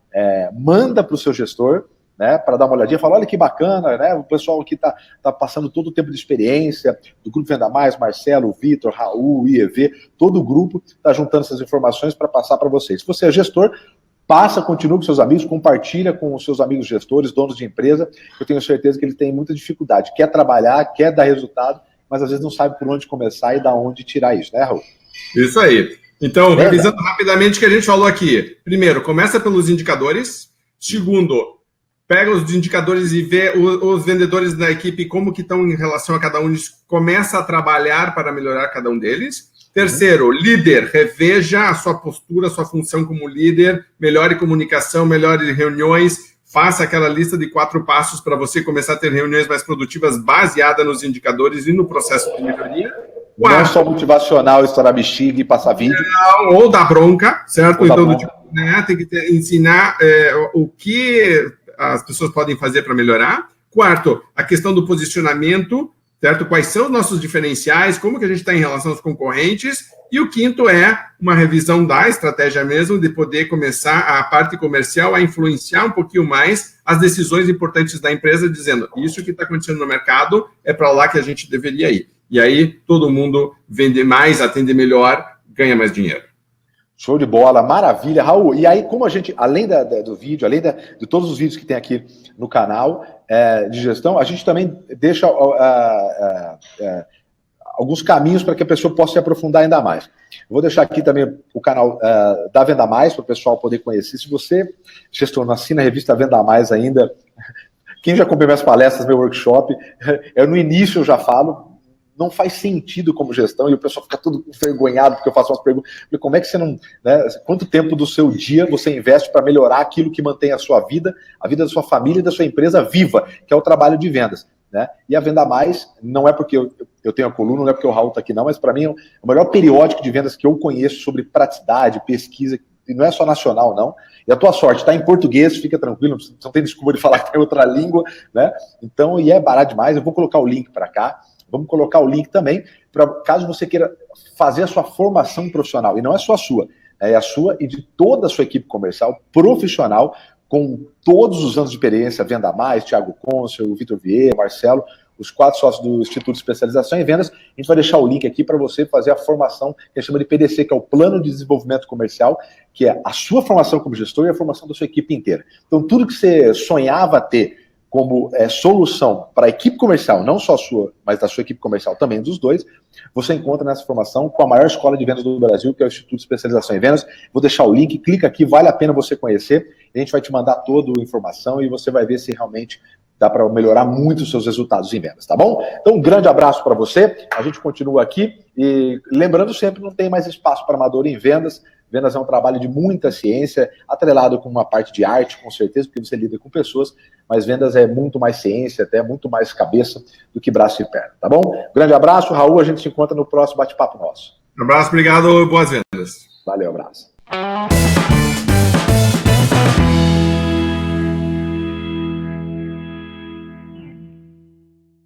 Manda para o seu gestor, né, para dar uma olhadinha, fala, olha que bacana, né, o pessoal aqui tá passando todo o tempo de experiência, do Grupo Venda Mais, Marcelo, Vitor, Raul, IEV, todo o grupo está juntando essas informações para passar para vocês. Se você é gestor, passa, continua com seus amigos, compartilha com os seus amigos gestores, donos de empresa, eu tenho certeza que eles têm muita dificuldade, quer trabalhar, quer dar resultado, mas às vezes não sabe por onde começar e da onde tirar isso, né, Raul? Isso aí. Então, revisando rapidamente o que a gente falou aqui. Primeiro, começa pelos indicadores. Segundo, pega os indicadores e vê os vendedores da equipe como que estão em relação a cada um. Começa a trabalhar para melhorar cada um deles. Terceiro, líder. Reveja a sua postura, a sua função como líder. Melhore comunicação, melhore reuniões. Faça aquela lista de 4 passos para você começar a ter reuniões mais produtivas baseadas nos indicadores e no processo de melhoria. Não só motivacional, estourar bexiga e passar vídeo. Ou dar bronca, certo? Então, né, tem que ensinar o que as pessoas podem fazer para melhorar. Quarto, a questão do posicionamento, certo? Quais são os nossos diferenciais, como que a gente está em relação aos concorrentes. E o quinto é uma revisão da estratégia mesmo, de poder começar a parte comercial a influenciar um pouquinho mais as decisões importantes da empresa, dizendo, isso que está acontecendo no mercado é para lá que a gente deveria ir. E aí, todo mundo vende mais, atende melhor, ganha mais dinheiro. Show de bola, maravilha, Raul. E aí, como a gente, além do vídeo, além de todos os vídeos que tem aqui no canal de gestão, a gente também deixa alguns caminhos para que a pessoa possa se aprofundar ainda mais. Vou deixar aqui também o canal da Venda Mais, para o pessoal poder conhecer. Se você, gestor, não assina a revista Venda Mais ainda, quem já comprou minhas palestras, meu workshop, no início eu já falo, não faz sentido como gestão, e o pessoal fica todo envergonhado porque eu faço umas perguntas. Como é que você não... Né, quanto tempo do seu dia você investe para melhorar aquilo que mantém a sua vida, a vida da sua família e da sua empresa viva, que é o trabalho de vendas? Né? E a Venda Mais, não é porque eu tenho a coluna, não é porque o Raul está aqui não, mas para mim é o melhor periódico de vendas que eu conheço sobre praticidade, pesquisa, e não é só nacional, não. E a tua sorte está em português, fica tranquilo, não tem desculpa de falar que tem outra língua, né? Então, e é barato demais, eu vou colocar o link para cá. Vamos colocar o link também, para caso você queira fazer a sua formação profissional. E não é só a sua, é a sua e de toda a sua equipe comercial, profissional, com todos os anos de experiência, Venda Mais, Thiago Conce, o Vitor Vieira, Marcelo, os 4 sócios do Instituto de Especialização em Vendas. A gente vai deixar o link aqui para você fazer a formação que a gente chama de PDC, que é o Plano de Desenvolvimento Comercial, que é a sua formação como gestor e a formação da sua equipe inteira. Então, tudo que você sonhava ter como solução para a equipe comercial, não só a sua, mas da sua equipe comercial também, dos dois, você encontra nessa formação com a maior escola de vendas do Brasil, que é o Instituto de Especialização em Vendas. Vou deixar o link, clica aqui, vale a pena você conhecer, a gente vai te mandar toda a informação e você vai ver se realmente dá para melhorar muito os seus resultados em vendas, tá bom? Então, um grande abraço para você, a gente continua aqui, e lembrando sempre, não tem mais espaço para amador em vendas. Vendas é um trabalho de muita ciência, atrelado com uma parte de arte, com certeza, porque você lida com pessoas, mas vendas é muito mais ciência, até muito mais cabeça do que braço e perna, tá bom? Grande abraço, Raul, a gente se encontra no próximo bate-papo nosso. Um abraço, obrigado, boas vendas. Valeu, abraço.